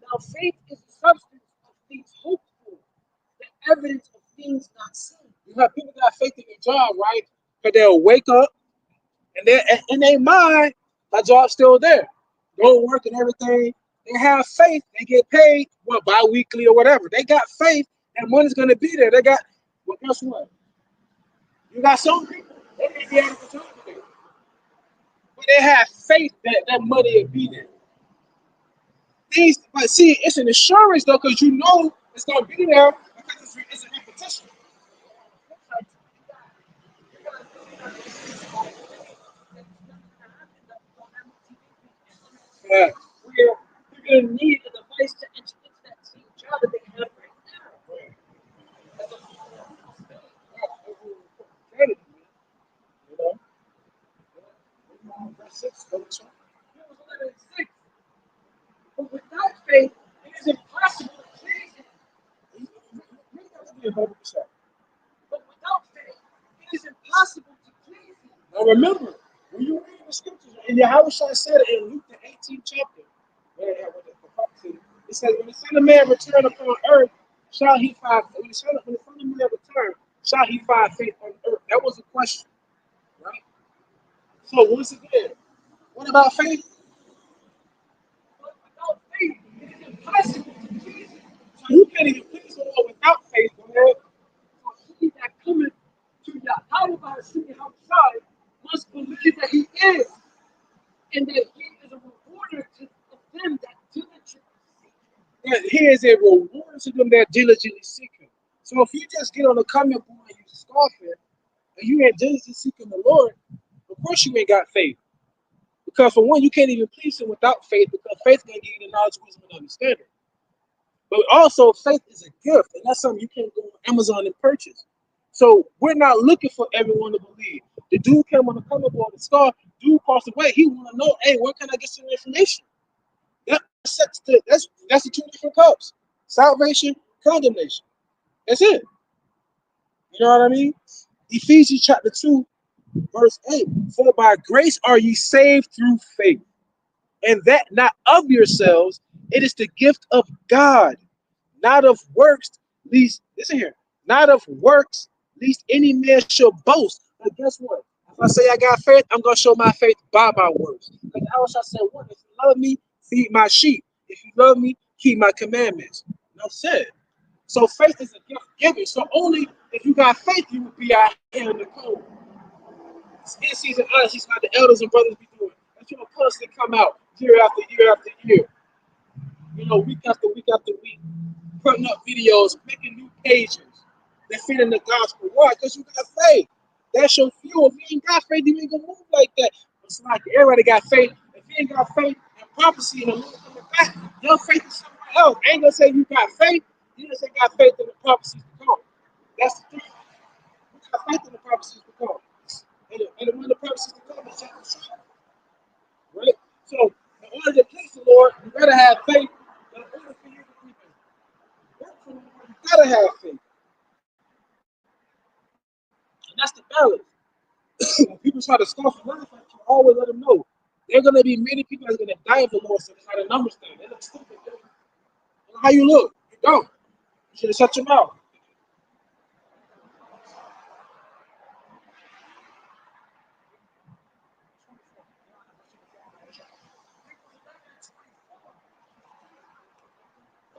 Now faith is the substance of things hoped for, the evidence of things not seen. You have people that have faith in their job, right? But they'll wake up and they in their mind, my job's still there. Go to work and everything. They have faith. They get paid, what, bi-weekly or whatever. They got faith that money's gonna be there. They got, well, guess what? You got some people, they may be out of the job today. But they have faith that that money will be there. But see, it's an assurance though, because you know it's gonna be there because it's a repetition. Yeah. We're gonna need a device to enter into that same job that they have right now. That's a you know. Verse 6, Hebrews 11:6. But without faith, it is impossible to please him. But without faith, it is impossible to please him. Now remember, when you read the scriptures, and Yahushua said it in Luke the 18th chapter, it says, when the Son of Man return upon earth, shall he find, when the Son of Man return, shall he find faith on earth? That was a question, So once again, what about faith? But without faith, it is impossible to please him. So you can't even please the Lord without faith, man. For he that cometh to YAHAWASHI must believe that he is, and that he is a rewarder of them that diligently seek him. That he is a reward to them that diligently seek him. So if you just get on the comment board and you scoffing, and you ain't diligently seeking the Lord, of course you ain't got faith. Because for one, you can't even please him without faith, because faith gonna give you the knowledge, wisdom, and understanding. But also, faith is a gift, and that's something you can't go on Amazon and purchase. So we're not looking for everyone to believe. The dude came on the comment board and scar, dude passed away. He want to know, hey, where can I get some information? That's the two different cups: salvation, condemnation. That's it. You know what I mean? Ephesians chapter 2, verse 8. For by grace are ye saved through faith, and that not of yourselves, it is the gift of God, not of works, lest, listen here, not of works, lest any man shall boast. But guess what? If I say I got faith, I'm going to show my faith by my works. Like I said, what? If you love me, feed my sheep. If you love me, keep my commandments. Enough said. So faith is a gift given. So only if you got faith, you will be out here in the cold. It's in season honesty, like the elders and brothers be doing. That's your constantly come out year after year after year. You know, week after week after week, putting up videos, making new pages. They're feeding the gospel. Why? Because you got faith. That's your fuel. If you ain't got faith, you ain't gonna move like that. It's like everybody got faith. If you ain't got faith and prophecy and the Lord coming back, your faith is somewhere else. I ain't gonna say you got faith. You just ain't got faith in the prophecies to come. That's the thing. You got faith in the prophecies to come. And when the prophecies to come is just right? So, in order to please the Lord, you gotta have faith. In order for you to even work for the Lord, you gotta have faith. And that's the balance. When people try to scoff and laugh at you, always let them know. There are gonna be many people that's gonna die of the Lord, so it's how the numbers stand. They look stupid. How you look? You don't. You should have shut your mouth.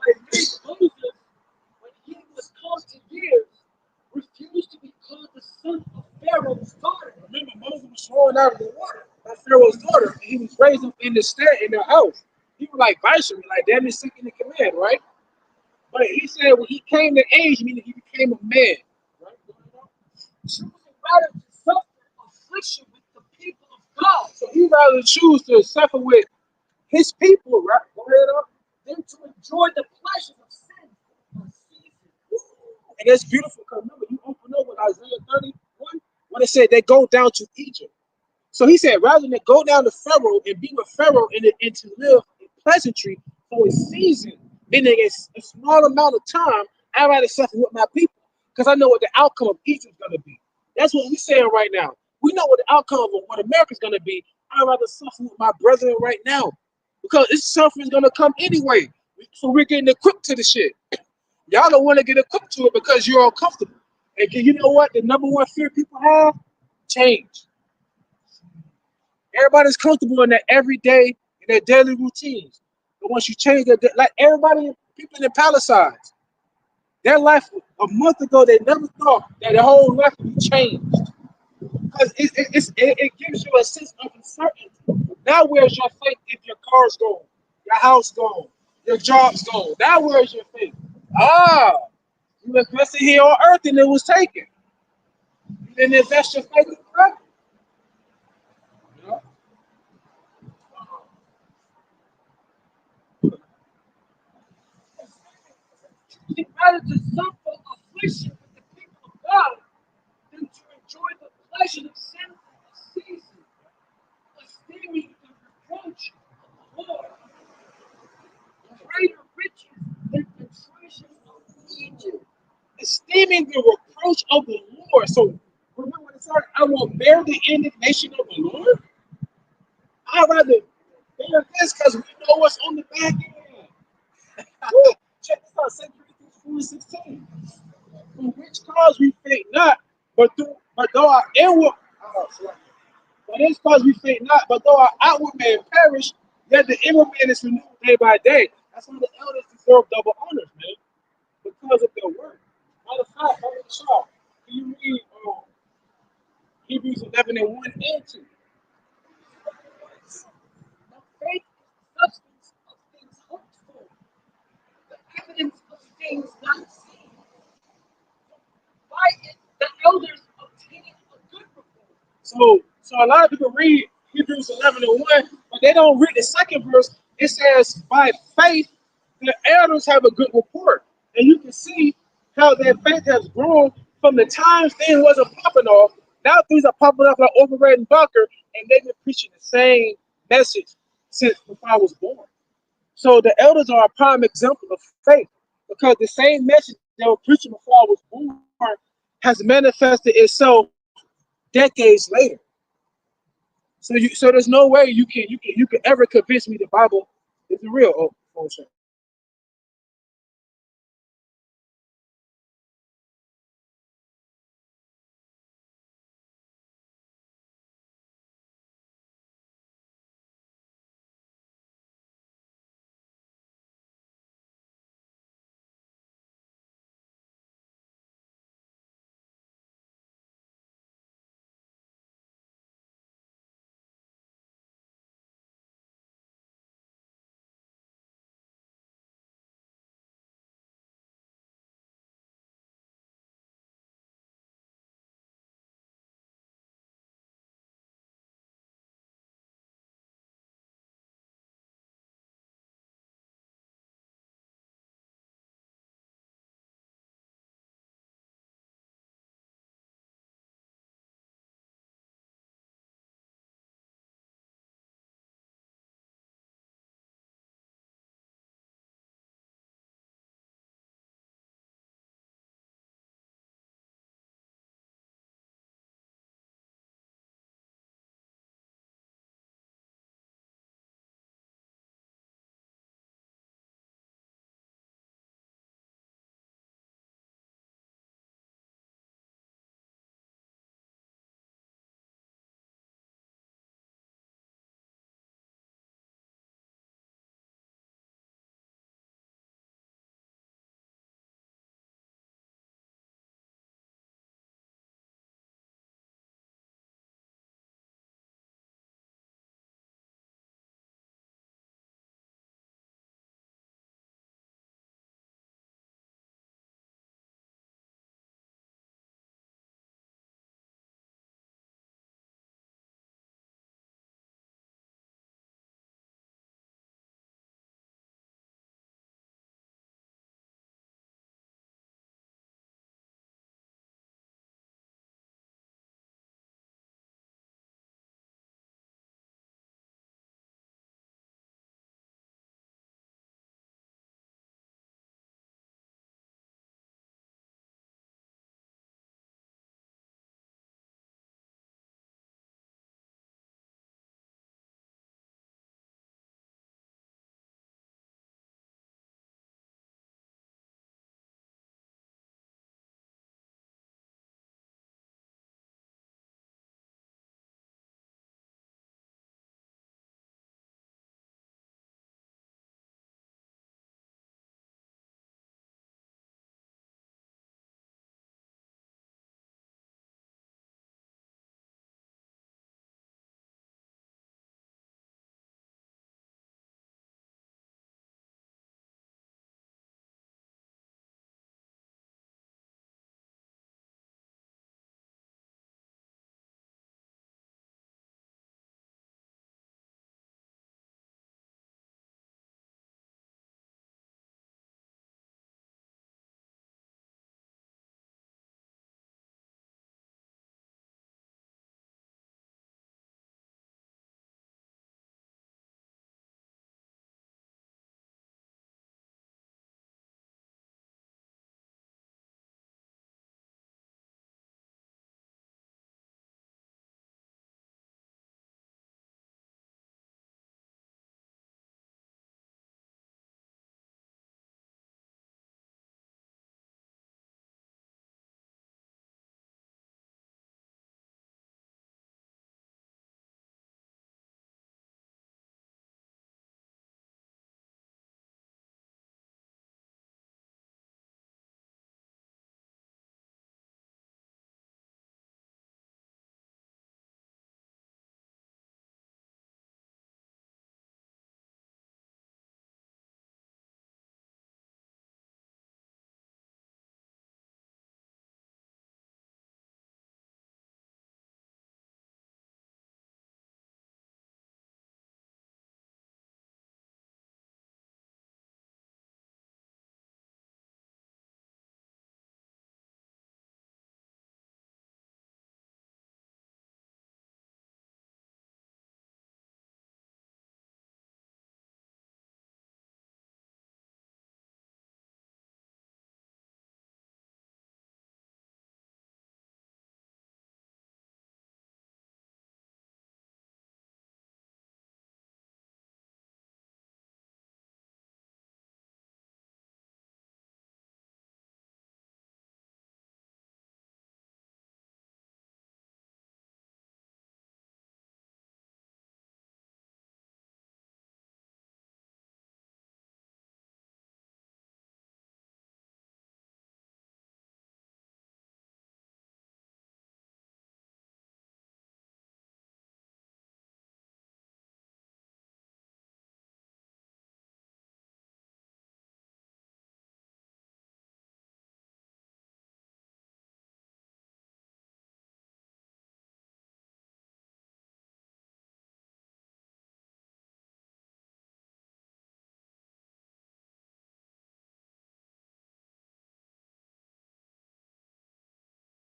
Like Moses, when he was called to years, refused to be called the son of Pharaoh's daughter. Remember, Moses was thrown out of the water by Pharaoh's daughter, and he was raised up in the stand in their house. He was like viceroy, like damn near second in command, right? But he said when he came to age, meaning he became a man, right? Choosing rather to suffer affliction with the people of God So he rather choose to suffer with his people, right? Go ahead up. than to enjoy the pleasures of sin for a season. And that's beautiful because remember, you open up with Isaiah 31 when it said they go down to Egypt. So he said, rather than go down to Pharaoh and be with Pharaoh and to live in pleasantry for a season, meaning a small amount of time, I'd rather suffer with my people because I know what the outcome of Egypt is going to be. That's what we're saying right now. We know what the outcome of what America's going to be. I'd rather suffer with my brethren right now because this suffering is going to come anyway. So we're getting equipped to the shit. Y'all don't want to get equipped to it because you're uncomfortable. And you know what? The number one fear people have? Change. Everybody's comfortable in their everyday, in their daily routines. But once you change that, like everybody, people in the Palisades, their life a month ago, they never thought that their whole life would be changed. Because it gives you a sense of uncertainty. Now, where's your faith if your car's gone, your house gone, your job's gone? Now, where's your faith? Ah, you invested here on earth and it was taken. You didn't invest your faith in Christ. Choosing rather to suffer affliction with the people of God than to enjoy the pleasures of sin for a season, esteeming the reproach of the Lord greater riches than the treasures of Egypt. Esteeming the reproach of the Lord. So remember what it said, I will bear the indignation of the Lord. I'd rather bear this because we know what's on the back end. Check this out, 2 Corinthians 4:16. For which cause we faint not, but though our inward But it's because we faint not, but though our outward man perish, yet the inward man is renewed day by day. That's why the elders deserve double honors, man, because of their work. Matter of fact, can you read Hebrews 11:1 and 2? Now faith is the substance of things hoped for, the evidence of things not seen. By it, the elders obtain a good report. So a lot of people read Hebrews 11:1, but they don't read the second verse. It says, by faith, the elders have a good report. And you can see how their faith has grown from the times things wasn't popping off. Now things are popping off like Overred and Bucker, and they've been preaching the same message since before I was born. So the elders are a prime example of faith, because the same message they were preaching before I was born has manifested itself decades later. So there's no way you can ever convince me the Bible isn't real. Oh, shit.